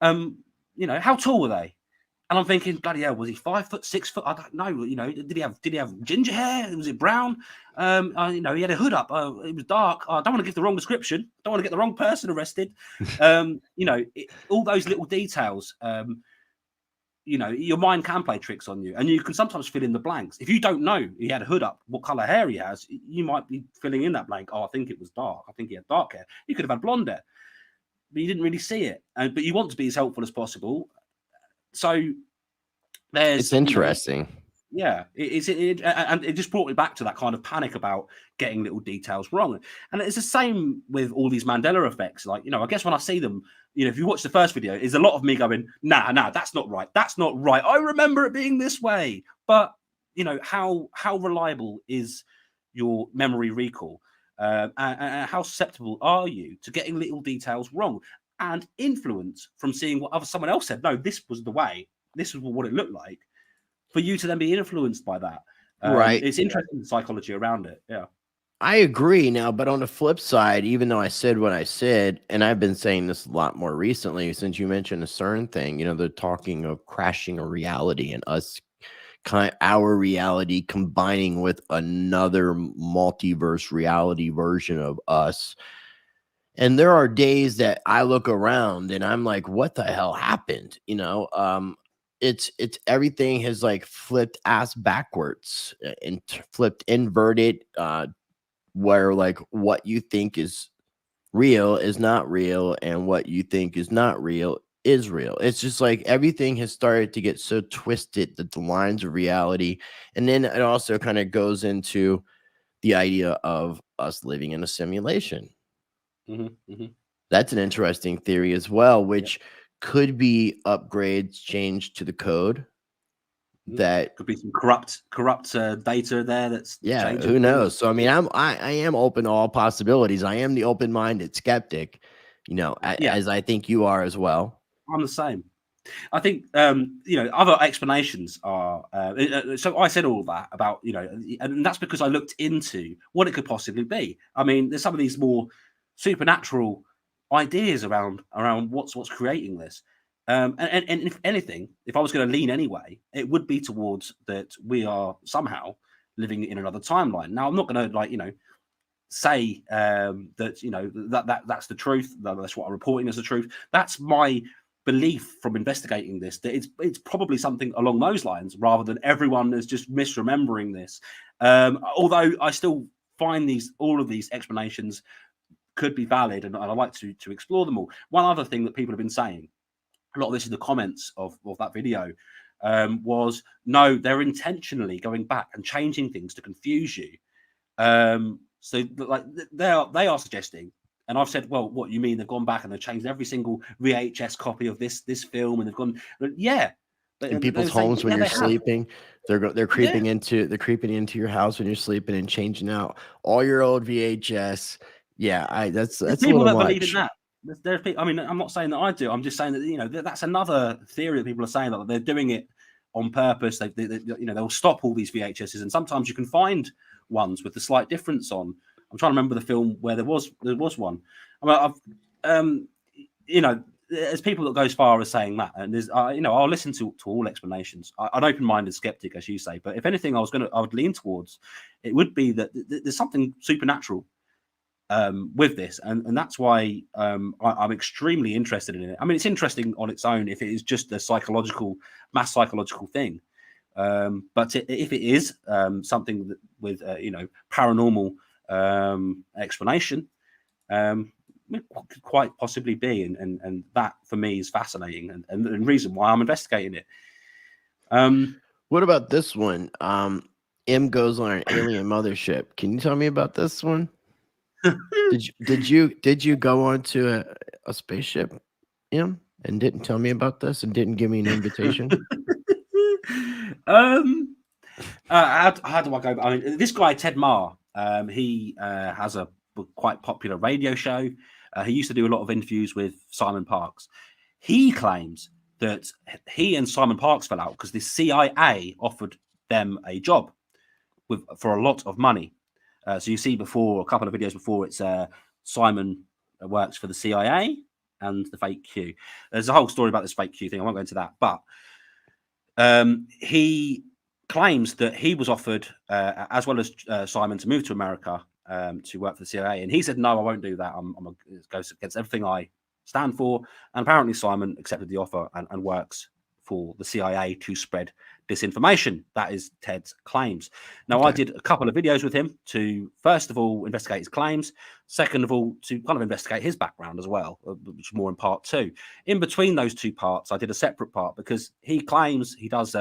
How tall were they? And I'm thinking, bloody hell, was he 5 foot, 6 foot? I don't know. Did he have ginger hair? Was it brown? He had a hood up. It was dark. I don't want to give the wrong description. Don't want to get the wrong person arrested. All those little details. Your mind can play tricks on you, and you can sometimes fill in the blanks. If you don't know he had a hood up, what color hair he has, you might be filling in that blank. Oh, I think it was dark. I think he had dark hair. He could have had blonde hair, but you didn't really see it. But you want to be as helpful as possible. So it's interesting. And it just brought me back to that kind of panic about getting little details wrong. And it's the same with all these Mandela effects. Like, I guess when I see them, you know, if you watch the first video, is a lot of me going, nah, that's not right. That's not right. I remember it being this way. But, you know, how reliable is your memory recall? And how susceptible are you to getting little details wrong and influence from seeing what someone else said? No, this was the way. This was what it looked like. For you to then be influenced by that. Right. It's interesting, the psychology around it. Yeah. I agree now, but on the flip side, even though I said what I said, and I've been saying this a lot more recently since you mentioned a certain thing, you know, they're talking of crashing a reality and us, our reality combining with another multiverse reality version of us. And there are days that I look around and I'm like, what the hell happened? You know, it's everything has like flipped ass backwards and flipped inverted, where like what you think is real is not real and what you think is not real is real. It's just like everything has started to get so twisted that the lines of reality, and then it also kind of goes into the idea of us living in a simulation. That's an interesting theory as well, which could be upgrades changed to the code. That could be some corrupt data there. That's changing. Who knows? So I mean, I am open to all possibilities. I am the open-minded skeptic, you know, as I think you are as well. I'm the same. I think you know, other explanations are so I said all that about, you know, and that's because I looked into what it could possibly be. I mean, there's some of these more supernatural ideas around what's creating this. And if anything, if I was going to lean anyway, it would be towards that we are somehow living in another timeline. Now, I'm not going to, like, you know, say that, you know, that's the truth. That's what I'm reporting as the truth. That's my belief from investigating this, that it's probably something along those lines, rather than everyone is just misremembering this. Although I still find all of these explanations could be valid, and I'd like to explore them all. One other thing that people have been saying, a lot of this in the comments of that video, was no, they're intentionally going back and changing things to confuse you. So like they are suggesting, and I've said, well, what you mean? They've gone back and they've changed every single VHS copy of this film, and they've gone, yeah. In people's homes when you're sleeping, they're creeping into your house when you're sleeping and changing out all your old VHS. Yeah, that's people that believe in that. There's people, I mean, I'm not saying that I do. I'm just saying that, you know, that's another theory that people are saying, that they're doing it on purpose. They you know, they'll stop all these VHSs, and sometimes you can find ones with the slight difference on. I'm trying to remember the film where there was one. I mean, you know, there's people that go as far as saying that, and there's, you know, I'll listen to all explanations. An open-minded skeptic, as you say, but if anything, I would lean towards it would be that there's something supernatural with this, and that's why I'm extremely interested in it. I mean, it's interesting on its own if it is just a mass psychological thing, but if it is something that with you know, paranormal explanation, it could quite possibly be, and that for me is fascinating, and the reason why I'm investigating it. What about this one? M goes on an alien mothership. Can you tell me about this one? Did you go on to a spaceship, and didn't tell me about this and didn't give me an invitation? How do I go? I mean, this guy Ted Ma, he has a quite popular radio show. He used to do a lot of interviews with Simon Parkes. He claims that he and Simon Parkes fell out because the CIA offered them a job for a lot of money. So you see before, a couple of videos before, it's Simon works for the CIA and the fake Q. There's a whole story about this fake Q thing. I won't go into that. But he claims that he was offered, as well as Simon, to move to America to work for the CIA. And he said, no, I won't do that. It goes against everything I stand for. And apparently Simon accepted the offer and works for the CIA to spread disinformation. That is Ted's claims. Now, okay. I did a couple of videos with him to, first of all, investigate his claims. Second of all, to kind of investigate his background as well, which is more in part two. In between those two parts, I did a separate part because he claims he does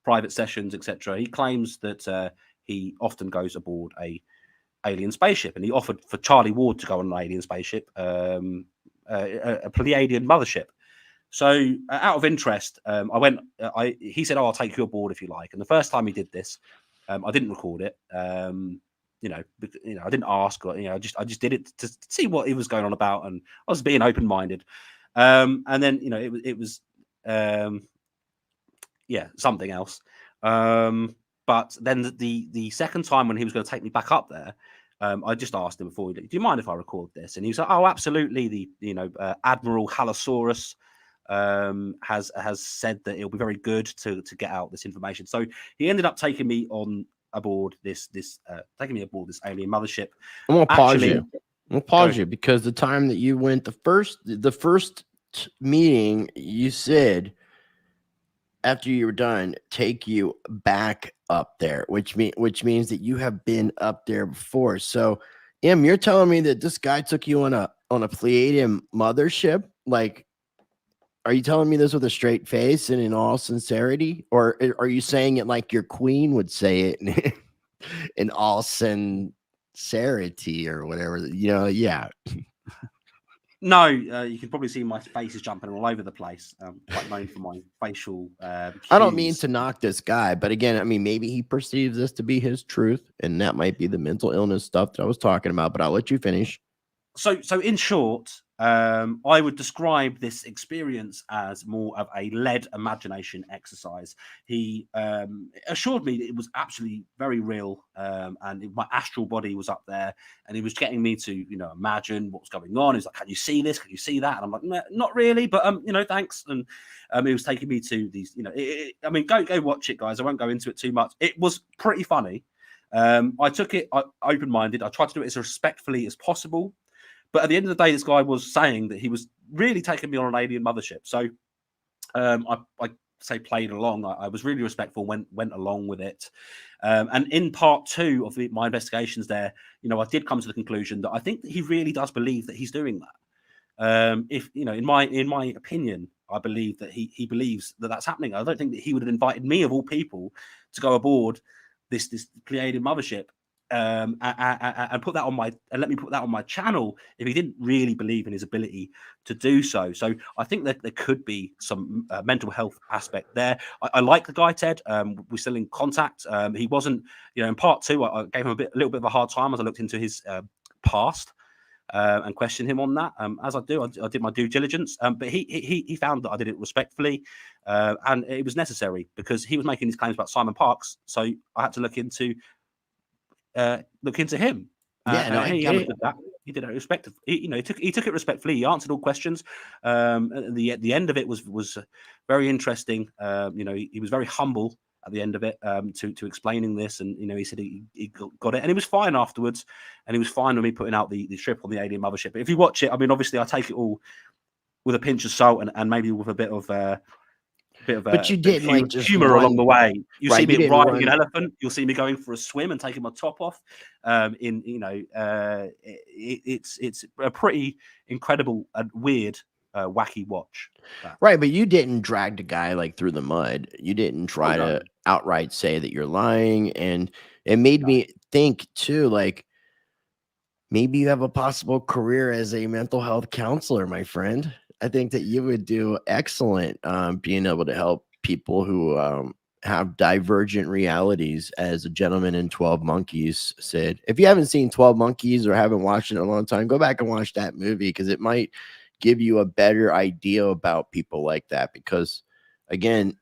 private sessions, etc. He claims that he often goes aboard a alien spaceship, and he offered for Charlie Ward to go on an alien spaceship a Pleiadian mothership. So out of interest, I went. He said, "Oh, I'll take you aboard if you like." And the first time he did this, I didn't record it. I didn't ask, or I just did it to see what he was going on about, and I was being open minded. And then it was something else. But then the second time when he was going to take me back up there, I just asked him before, do you mind if I record this? And he was like, oh, absolutely. Admiral Halosaurus has said that it'll be very good to get out this information. So he ended up taking me aboard this alien mothership. I'm gonna pause you. I'm gonna pause you because the time that you went the first meeting, you said after you were done, take you back up there, which means that you have been up there before. So, you're telling me that this guy took you on a Pleiadian mothership? Like, are you telling me this with a straight face and in all sincerity, or are you saying it like your queen would say it in all sincerity or whatever? Yeah. No, you can probably see my face is jumping all over the place. Quite known for my facial. I don't mean to knock this guy, but again, I mean, maybe he perceives this to be his truth, and that might be the mental illness stuff that I was talking about. But I'll let you finish. So in short, I would describe this experience as more of a led imagination exercise. He assured me that it was actually very real, and my astral body was up there, and he was getting me to imagine what was going on. He was like, "Can you see this? Can you see that?" And I'm like, "No, not really, but thanks." And he was taking me to these. Go watch it, guys. I won't go into it too much. It was pretty funny. I took it open-minded. I tried to do it as respectfully as possible. But at the end of the day, this guy was saying that he was really taking me on an alien mothership. So I say played along. I was really respectful, went along with it. And in part 2 of my investigations there, I did come to the conclusion that I think that he really does believe that he's doing that. In my opinion, I believe that he believes that that's happening. I don't think that he would have invited me, of all people, to go aboard this Pleiadian mothership. And put that on let me put that on my channel if he didn't really believe in his ability to do so. So I think that there could be some mental health aspect there. I like the guy, Ted. We're still in contact. He wasn't, in part 2, I gave him a little bit of a hard time as I looked into his past and questioned him on that. As I do, I did my due diligence. But he found that I did it respectfully, and it was necessary because he was making these claims about Simon Parks. So I had to look into him. He understood that. He did it respectfully. He took it respectfully. He answered all questions. The end of it was very interesting. He was very humble at the end of it to explaining this, and he said he got it, and he was fine afterwards, and he was fine with me putting out the trip on the alien mothership. But if you watch it, obviously I take it all with a pinch of salt and maybe with a bit of. But you did just humor along the way. You see me riding an elephant. You'll see me going for a swim and taking my top off. It's a pretty incredible and weird, wacky watch. Right, but you didn't drag the guy through the mud. You didn't try to outright say that you're lying, and it made me think too. Maybe you have a possible career as a mental health counselor, my friend. I think that you would do excellent being able to help people who have divergent realities, as a gentleman in 12 Monkeys said. If you haven't seen 12 Monkeys or haven't watched it in a long time, go back and watch that movie because it might give you a better idea about people like that. Because, again,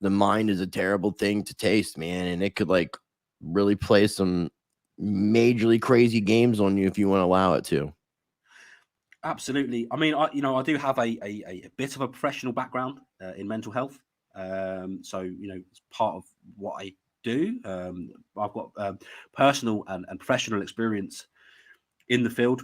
the mind is a terrible thing to taste, man, and it could really play some majorly crazy games on you if you want to allow it to. Absolutely. I do have a bit of a professional background in mental health. So it's part of what I do. I've got personal and professional experience in the field.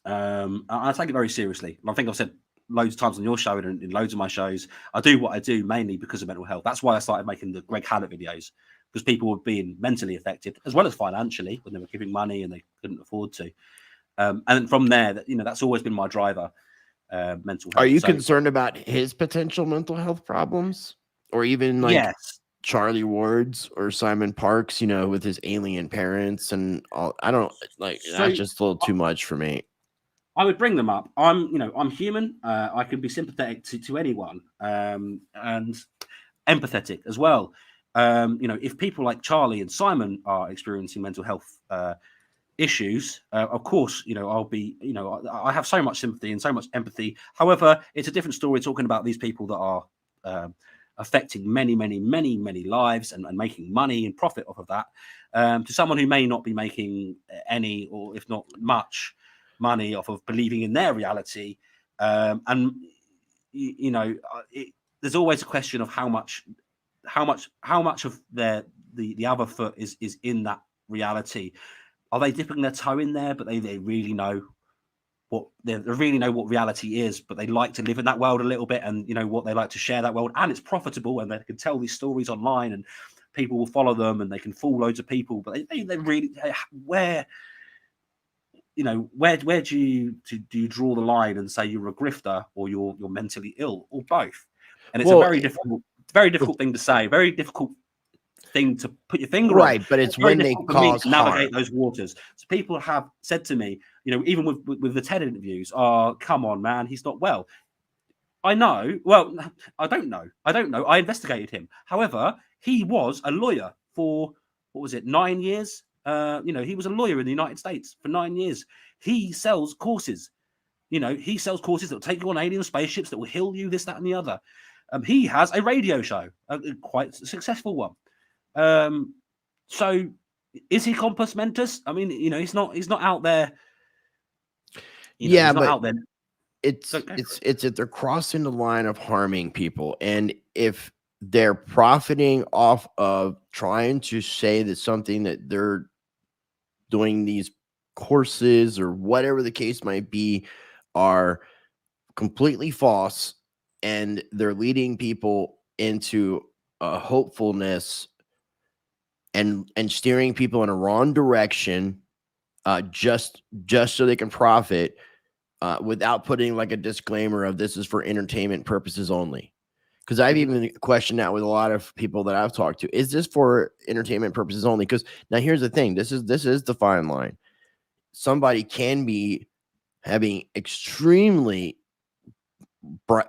I take it very seriously. And I think I've said loads of times on your show and in loads of my shows, I do what I do mainly because of mental health. That's why I started making the Greg Hallett videos, because people were being mentally affected as well as financially when they were giving money and they couldn't afford to. And from there, that's always been my driver, mental health. Are you concerned about his potential mental health problems? Or even yes. Charlie Ward's or Simon Parks, with his alien parents and all? I don't that's just a little too much for me. I would bring them up. I'm human. I can be sympathetic to anyone, and empathetic as well. If people like Charlie and Simon are experiencing mental health issues, of course, I'll be, I have so much sympathy and so much empathy. However, it's a different story talking about these people that are affecting many, many, many, many lives and making money and profit off of that, to someone who may not be making any, or if not much, money off of believing in their reality. There's always a question of how much of the other foot is in that reality. Are they dipping their toe in there, but they really know what they really know what reality is, but they like to live in that world a little bit, and what they like to share that world, and it's profitable, and they can tell these stories online, and people will follow them, and they can fool loads of people. But they really, where do you draw the line and say you're a grifter or you're mentally ill, or both? And it's a very difficult thing to say, very difficult thing to put your finger on. Right, but it's when they cause to navigate those waters. So people have said to me, even with the TED interviews, "Oh, come on, man, he's not well." I know. Well, I don't know. I investigated him. However, he was a lawyer for 9 years. He was a lawyer in the United States for 9 years. He sells courses. He sells courses that will take you on alien spaceships, that will heal you, this, that, and the other. He has a radio show, a quite successful one. So is he compos mentis? I mean, he's not out there. But out there. It's that they're crossing the line of harming people. And if they're profiting off of trying to say that something that they're doing, these courses or whatever the case might be, are completely false, and they're leading people into a hopefulness and steering people in a wrong direction, just so they can profit, without putting like a disclaimer of this is for entertainment purposes only. Because I've even questioned that with a lot of people that I've talked to. Is this for entertainment purposes only? Because now here's the thing. This is the fine line. Somebody can be having extremely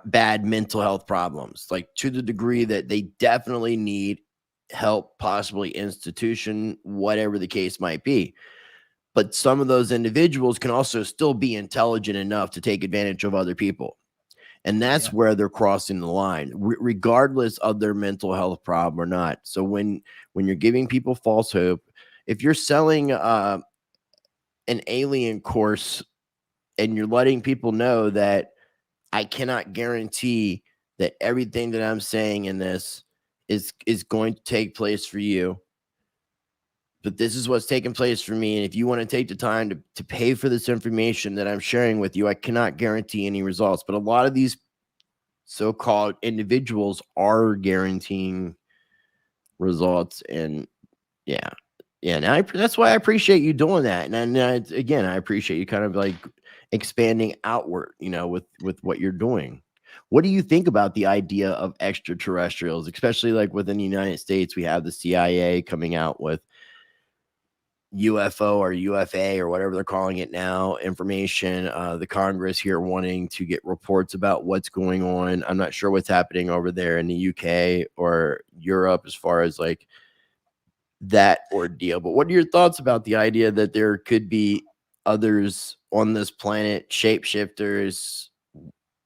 bad mental health problems, like to the degree that they definitely need help, possibly institution, whatever the case might be. But some of those individuals can also still be intelligent enough to take advantage of other people. And that's where they're crossing the line, regardless of their mental health problem or not. So when you're giving people false hope, if you're selling an alien course and you're letting people know that I cannot guarantee that everything that I'm saying in this is going to take place for you, but this is what's taking place for me. And if you want to take the time to pay for this information that I'm sharing with you, I cannot guarantee any results. But a lot of these so-called individuals are guaranteeing results. And that's why I appreciate you doing that. And again, I appreciate you kind of like expanding outward, with what you're doing. What do you think about the idea of extraterrestrials, especially like within the United States? We have the CIA coming out with UFO or UFA or whatever they're calling it now information. The Congress here wanting to get reports about what's going on. I'm not sure what's happening over there in the UK or Europe as far as like that ordeal. But what are your thoughts about the idea that there could be others on this planet, shapeshifters,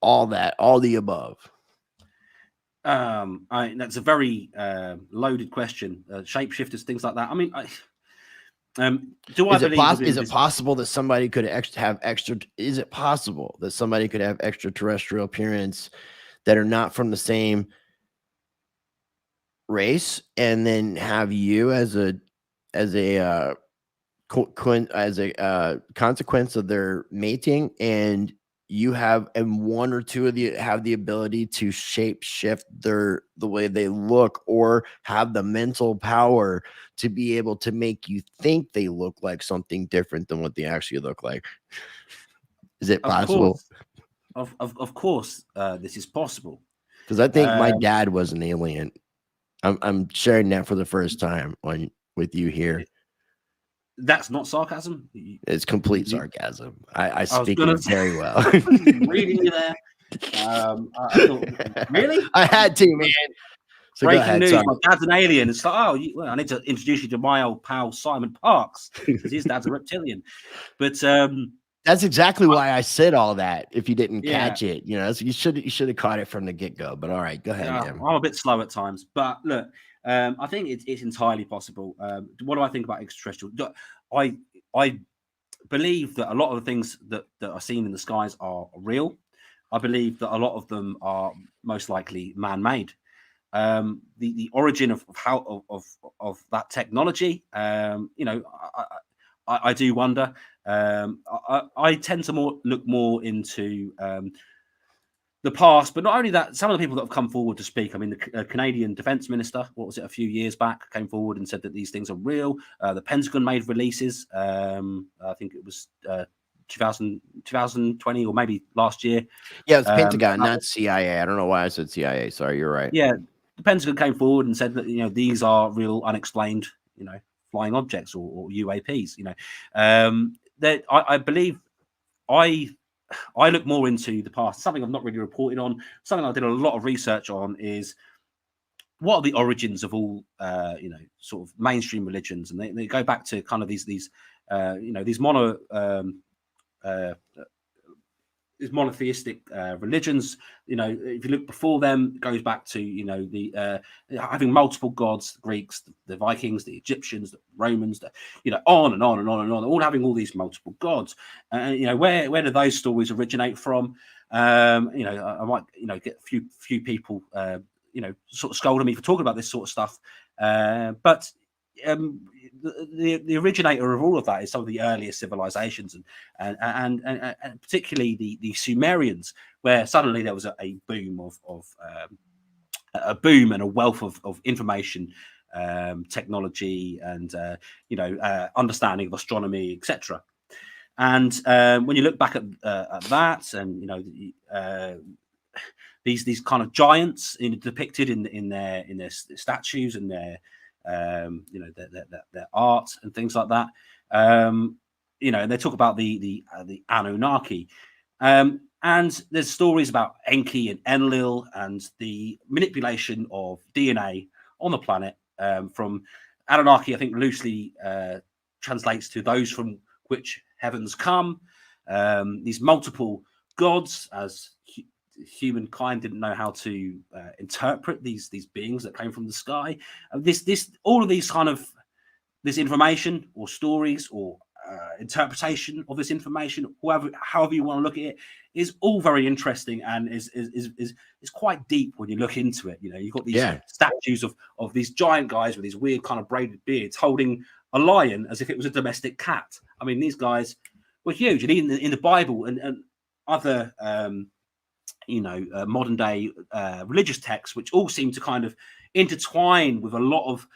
all the above? That's a very loaded question. Shapeshifters, things like that. I mean, is it possible that somebody could have extraterrestrial appearance that are not from the same race, and then have you as a consequence of their mating, and one or two of you have the ability to shape shift the way they look, or have the mental power to be able to make you think they look like something different than what they actually look like? Is it possible? Of course, this is possible. Because I think my dad was an alien. I'm sharing that for the first time with you here. That's not sarcasm. It's complete sarcasm. I was speak gonna it very well. reading you there. I thought, really? I had to, man. So go Breaking ahead. news: Sorry. my dad's an alien. It's like, oh, well, I need to introduce you to my old pal Simon Parks because his dad's a reptilian. But that's exactly why I said all that. If you didn't Yeah. catch it, you know, so you should have caught it from the get go. But all right, go ahead, man. I'm a bit slow at times, but look, I think it's entirely possible. What do I think about extraterrestrial? I believe that a lot of the things that are seen in the skies are real. I believe that a lot of them are most likely man-made. The origin of how of that technology, you know, I do wonder. I tend to look more into the past, but not only that, some of the people that have come forward to speak. I mean, the Canadian Defense Minister, what was it, a few years back, came forward and said that these things are real. The Pentagon made releases. I think it was 2020 or maybe last year. Yeah, it's Pentagon, not CIA. I don't know why I said CIA. Sorry, you're right. Yeah, the Pentagon came forward and said that, you know, these are real unexplained, you know, flying objects or UAPs. You know, that I believe I look more into the past. Something I've not really reported on. Something I did a lot of research on is what are the origins of all, you know, sort of mainstream religions, and they go back to kind of these you know, these monotheistic religions. You know, if you look before them, it goes back to, you know, the having multiple gods, the Greeks, the Vikings, the Egyptians, the Romans, you know, on and on and on and on, all having all these multiple gods. And you know, where do those stories originate from? You know, I might, you know, get a few people you know, sort of scolding me for talking about this sort of stuff, but the originator of all of that is some of the earliest civilizations, and particularly the Sumerians, where suddenly there was a boom of a boom and a wealth of information, technology, and you know, understanding of astronomy, etc. And when you look back at that, and you know, these kind of giants depicted in their statues and their you know, their art and things like that. You know, and they talk about the Anunnaki, and there's stories about Enki and Enlil and the manipulation of DNA on the planet. From Anunnaki, I think loosely translates to those from which heavens come. These multiple gods, as humankind didn't know how to interpret these beings that came from the sky. All of these kind of this information or stories or interpretation of this information, however you want to look at it, is all very interesting and is quite deep when you look into it. You know, you've got these statues of these giant guys with these weird kind of braided beards holding a lion as if it was a domestic cat. I mean, these guys were huge, and even in the Bible and other you know, modern day religious texts, which all seem to kind of intertwine with a lot of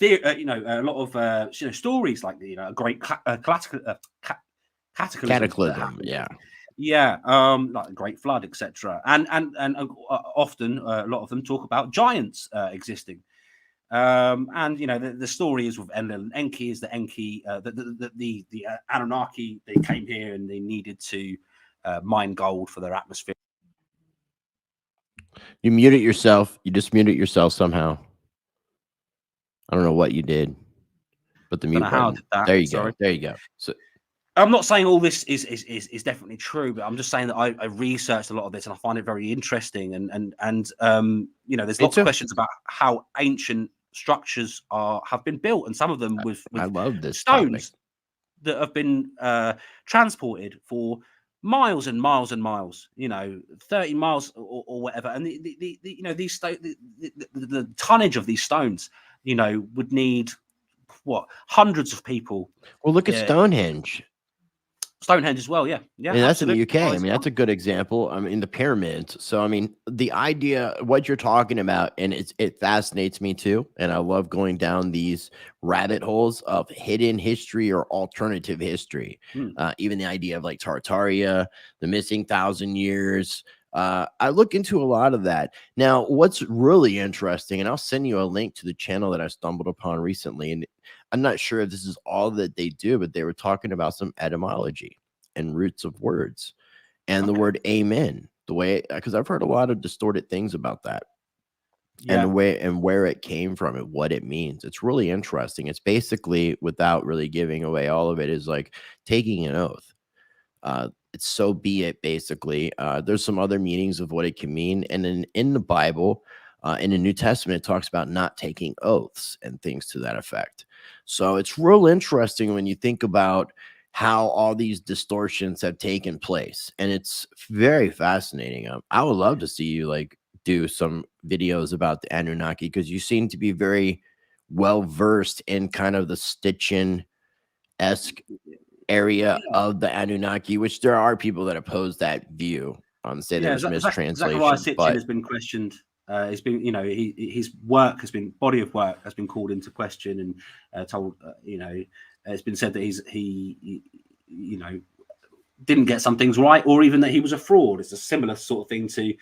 you know, a lot of you know, stories like, you know, a great cataclysm, like a great flood, etc. And often a lot of them talk about giants existing. And you know, the story is with Enlil and Enki is that Enki, the Anunnaki, they came here and they needed to mine gold for their atmosphere. You muted yourself. You just muted yourself somehow. I don't know what you did, but the mute button. There you go. There you go. So I'm not saying all this is definitely true, but I'm just saying that I researched a lot of this and I find it very interesting. And you know, there's lots of questions about how ancient structures have been built, and some of them with I love this stones topic that have been transported for miles and miles and miles, you know, 30 miles or whatever. And the you know, these the tonnage of these stones, you know, would need what, hundreds of people. Well, look at Stonehenge as well. Yeah. And that's in the UK. I mean, that's a good example. I mean, the pyramids. So, I mean, the idea, what you're talking about, and it fascinates me too. And I love going down these rabbit holes of hidden history or alternative history. Even the idea of like Tartaria, the missing 1,000 years. I look into a lot of that. Now, what's really interesting, and I'll send you a link to the channel that I stumbled upon recently. And I'm not sure if this is all that they do, but they were talking about some etymology and roots of words and the word amen, the way, because I've heard a lot of distorted things about that. And the way and where it came from and what it means. It's really interesting. It's basically, without really giving away all of it, is like taking an oath. It's so be it, basically. There's some other meanings of what it can mean. And in the Bible, in the New Testament, it talks about not taking oaths and things to that effect. So it's real interesting when you think about how all these distortions have taken place. And it's very fascinating. I would love to see you like do some videos about the Anunnaki, because you seem to be very well versed in kind of the Stitchin-esque area of the Anunnaki, which there are people that oppose that view, say there's mistranslation. Zachariah Sitchin has been questioned. It's been, you know, his work has been, body of work has been called into question and told, you know, it's been said that he you know, didn't get some things right, or even that he was a fraud. It's a similar sort of thing to,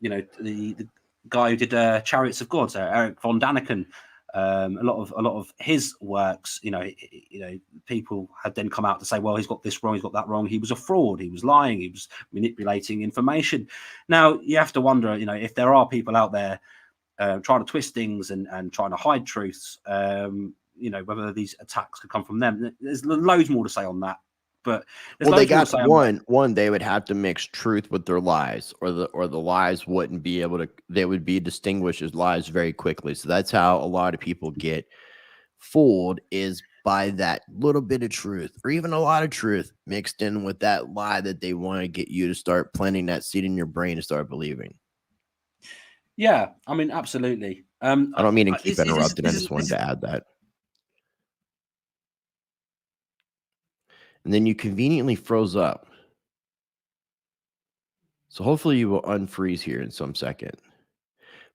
you know, the guy who did Chariots of God, Eric von Daniken. A lot of his works, you know, people had then come out to say, well, he's got this wrong, he's got that wrong, he was a fraud, he was lying, he was manipulating information. Now you have to wonder, you know, if there are people out there trying to twist things and trying to hide truths, you know, whether these attacks could come from them. There's loads more to say on that. But well, they got one. They would have to mix truth with their lies, or the lies wouldn't be able to. They would be distinguished as lies very quickly. So that's how a lot of people get fooled, is by that little bit of truth, or even a lot of truth mixed in with that lie that they want to get you to start planting that seed in your brain to start believing. Yeah, I mean, absolutely. I don't mean to keep interrupting. I just wanted to add that. And then you conveniently froze up. So hopefully you will unfreeze here in some second.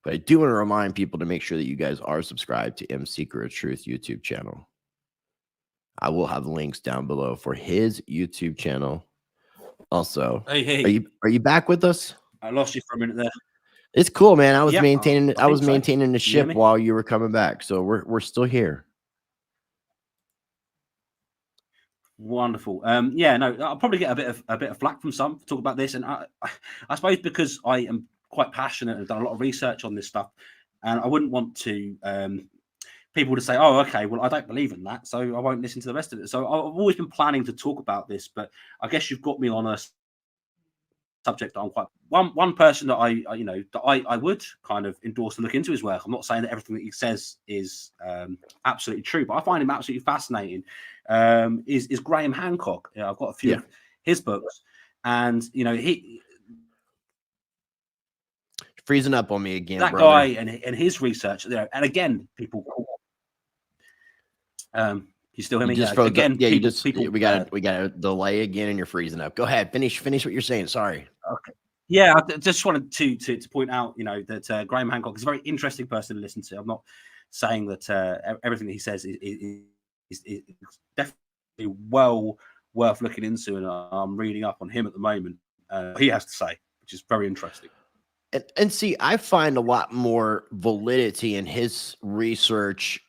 But I do want to remind people to make sure that you guys are subscribed to M Secret of Truth YouTube channel. I will have links down below for his YouTube channel. Also, hey. Are you back with us? I lost you for a minute there. It's cool, man. I was maintaining the ship you while you were coming back. So we're still here. Wonderful. Yeah, no, I'll probably get a bit of flack from some to talk about this, and I suppose because I am quite passionate and done a lot of research on this stuff, and I wouldn't want to people to say, "Oh, okay, well, I don't believe in that, so I won't listen to the rest of it." So I've always been planning to talk about this, but I guess you've got me on a subject that I'm quite one person that I would kind of endorse to look into his work. I'm not saying that everything that he says is absolutely true, but I find him absolutely fascinating. Is Graham Hancock. Yeah, I've got a few of his books, and you know, he freezing up on me again. That brother. guy and his research, you know, and again, people. You still hear me? Again, we got a delay again, and you're freezing up. Go ahead, finish what you're saying. Sorry. Okay. Yeah, I just wanted to point out, you know, that Graham Hancock is a very interesting person to listen to. I'm not saying that everything that he says is definitely well worth looking into, and I'm reading up on him at the moment. He has to say, which is very interesting. And see, I find a lot more validity in his research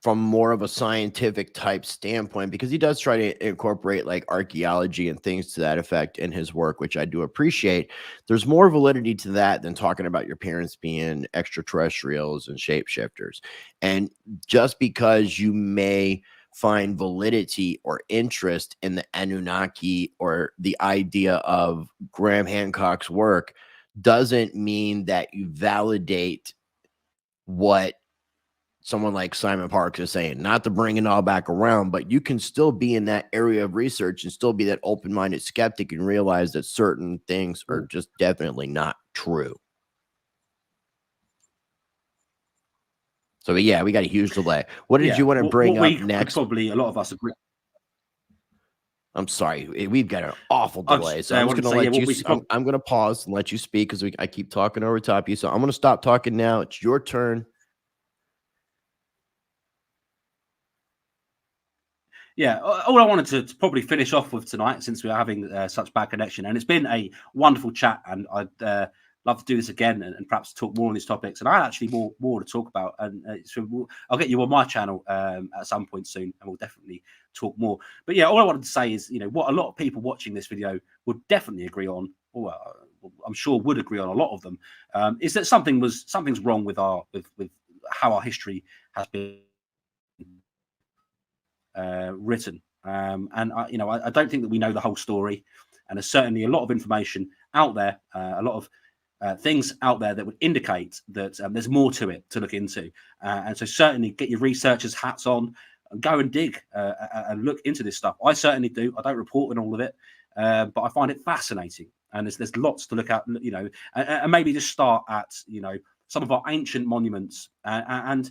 from more of a scientific type standpoint, because he does try to incorporate like archaeology and things to that effect in his work, which I do appreciate. There's more validity to that than talking about your parents being extraterrestrials and shapeshifters. And just because you may find validity or interest in the Anunnaki or the idea of Graham Hancock's work doesn't mean that you validate what someone like Simon Parks is saying. Not to bring it all back around, but you can still be in that area of research and still be that open-minded skeptic and realize that certain things are just definitely not true. So yeah, we got a huge delay. What did you want to bring up next? Probably a lot of us agree. I'm sorry, we've got an awful delay. So I'm just going to let you. I'm going to pause and let you speak because I keep talking over top of you. So I'm going to stop talking now. It's your turn. Yeah, all I wanted to probably finish off with tonight, since we're having such bad connection, and it's been a wonderful chat, and I'd love to do this again and perhaps talk more on these topics. And I had actually more to talk about. And so I'll get you on my channel at some point soon, and we'll definitely talk more. But yeah, all I wanted to say is, what a lot of people watching this video would definitely agree on, or I'm sure would agree on a lot of them, is that something's wrong with with how our history has been written. And I don't think that we know the whole story, and there's certainly a lot of information out there, a lot of things out there that would indicate that there's more to it to look into. And so certainly get your researchers' hats on and go and dig and look into this stuff. I certainly do. I don't report on all of it, but I find it fascinating. And there's lots to look at, and maybe just start at, some of our ancient monuments and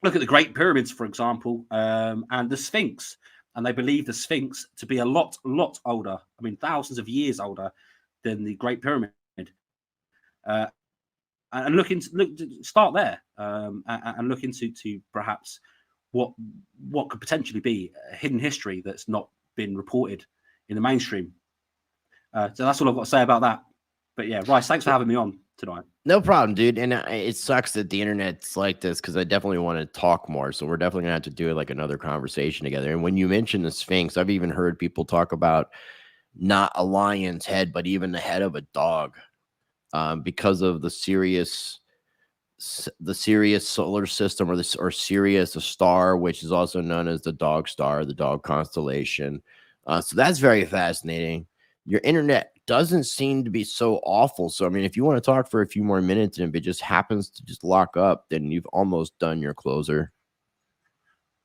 look at the Great Pyramids, for example, and the Sphinx. And they believe the Sphinx to be a lot older. I mean, thousands of years older than the Great Pyramid. And start there, and look into perhaps what could potentially be a hidden history that's not been reported in the mainstream. So that's all I've got to say about that. But yeah, Rice, thanks for having me on tonight. No problem, dude. And it sucks that the internet's like this, because I definitely want to talk more. So we're definitely gonna have to do like another conversation together. And when you mention the Sphinx, I've even heard people talk about not a lion's head, but even the head of a dog, because of the Sirius solar system, or Sirius, a star, which is also known as the dog star, the dog constellation. So that's very fascinating. Your internet doesn't seem to be so awful. So, I mean, if you want to talk for a few more minutes and if it just happens to just lock up, then you've almost done your closer.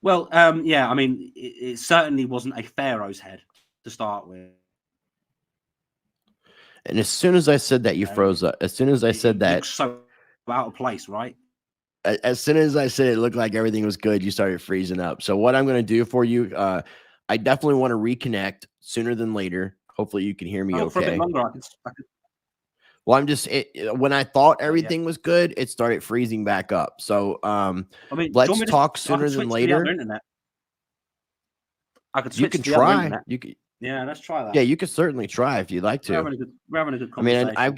Well, yeah, I mean, it certainly wasn't a pharaoh's head to start with. And as soon as I said that, you froze up. As soon as I said that, so out of place, right? As soon as I said it looked like everything was good, you started freezing up. So what I'm going to do for you, I definitely want to reconnect sooner than later. Hopefully you can hear me okay. For a bit longer, I could... Well, I'm just when I thought everything was good, it started freezing back up. So I mean, let's talk sooner than later. I could switch. You can try. You can. Yeah, let's try that. Yeah, you could certainly try if you'd like to. We're having a good conversation. I mean, I've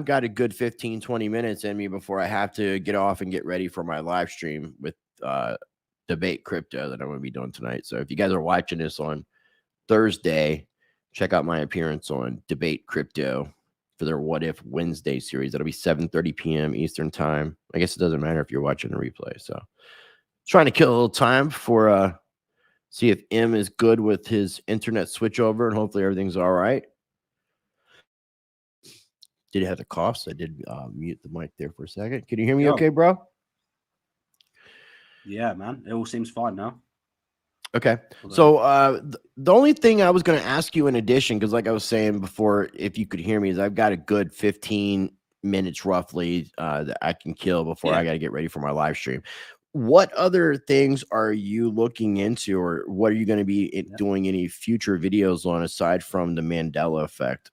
got a good 15-20 minutes in me before I have to get off and get ready for my live stream with Debate Crypto that I'm going to be doing tonight. So if you guys are watching this on Thursday, check out my appearance on Debate Crypto for their What If Wednesday series. That'll be 7:30 p.m. Eastern time. I guess it doesn't matter if you're watching a replay. So trying to kill a little time for see if M is good with his internet switchover, and hopefully everything's all right. Did have the cough, so I did mute the mic there for a second. Can you hear me okay, bro? Yeah, man. It all seems fine now. Okay. So the only thing I was going to ask you in addition, because like I was saying before, if you could hear me, is I've got a good 15 minutes roughly that I can kill before I got to get ready for my live stream. What other things are you looking into, or what are you going to be doing any future videos on aside from the Mandela effect?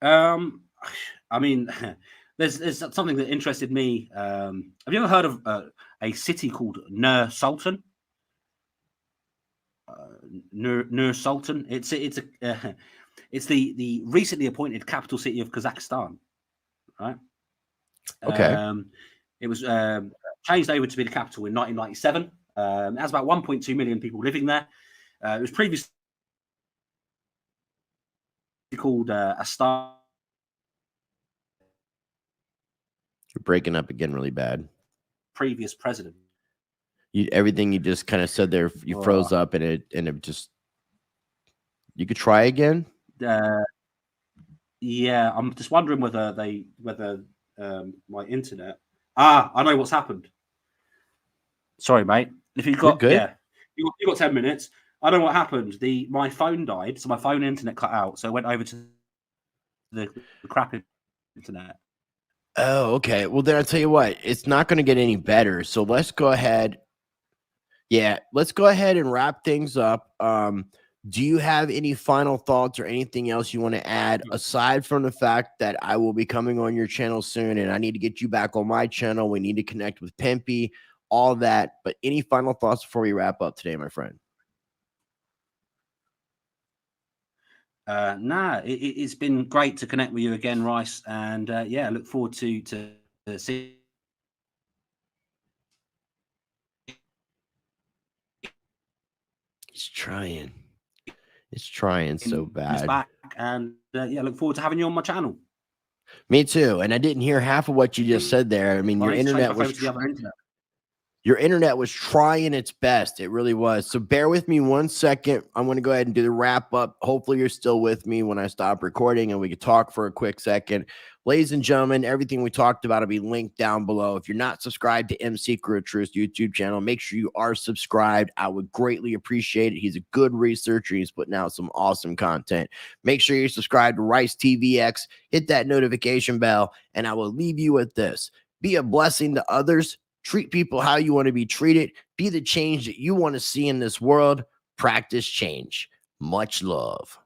I mean, there's something that interested me. Have you ever heard of a city called Nur Sultan? Nur Sultan. It's the recently appointed capital city of Kazakhstan. Right. Okay. It was changed over to be the capital in 1997. It has about 1.2 million people living there. It was previously called Astana. You're breaking up again really bad. Previous president. Everything you just kind of said there, you froze up, and it just. You could try again. Yeah, I'm just wondering whether my internet. I know what's happened. Sorry, mate. If you've got you got 10 minutes. I know what happened. My phone died, so my phone internet cut out. So I went over to the crap internet. Oh, okay. Well, then I'll tell you what. It's not going to get any better. So let's go ahead. Yeah, let's go ahead and wrap things up. Do you have any final thoughts or anything else you want to add aside from the fact that I will be coming on your channel soon and I need to get you back on my channel? We need to connect with Pimpy, all that. But any final thoughts before we wrap up today, my friend? It's been great to connect with you again, Rice, and yeah, I look forward to see. He's trying. It's trying so bad. Back, and yeah, look forward to having you on my channel. Me too. And I didn't hear half of what you just said there. I mean, your internet was trying its best. It really was. So bear with me 1 second. I'm going to go ahead and do the wrap up. Hopefully you're still with me when I stop recording and we can talk for a quick second. Ladies and gentlemen, everything we talked about will be linked down below. If you're not subscribed to M Secret Truth's YouTube channel, make sure you are subscribed. I would greatly appreciate it. He's a good researcher. He's putting out some awesome content. Make sure you're subscribed to Rice TVX. Hit that notification bell, and I will leave you with this. Be a blessing to others. Treat people how you want to be treated. Be the change that you want to see in this world. Practice change. Much love.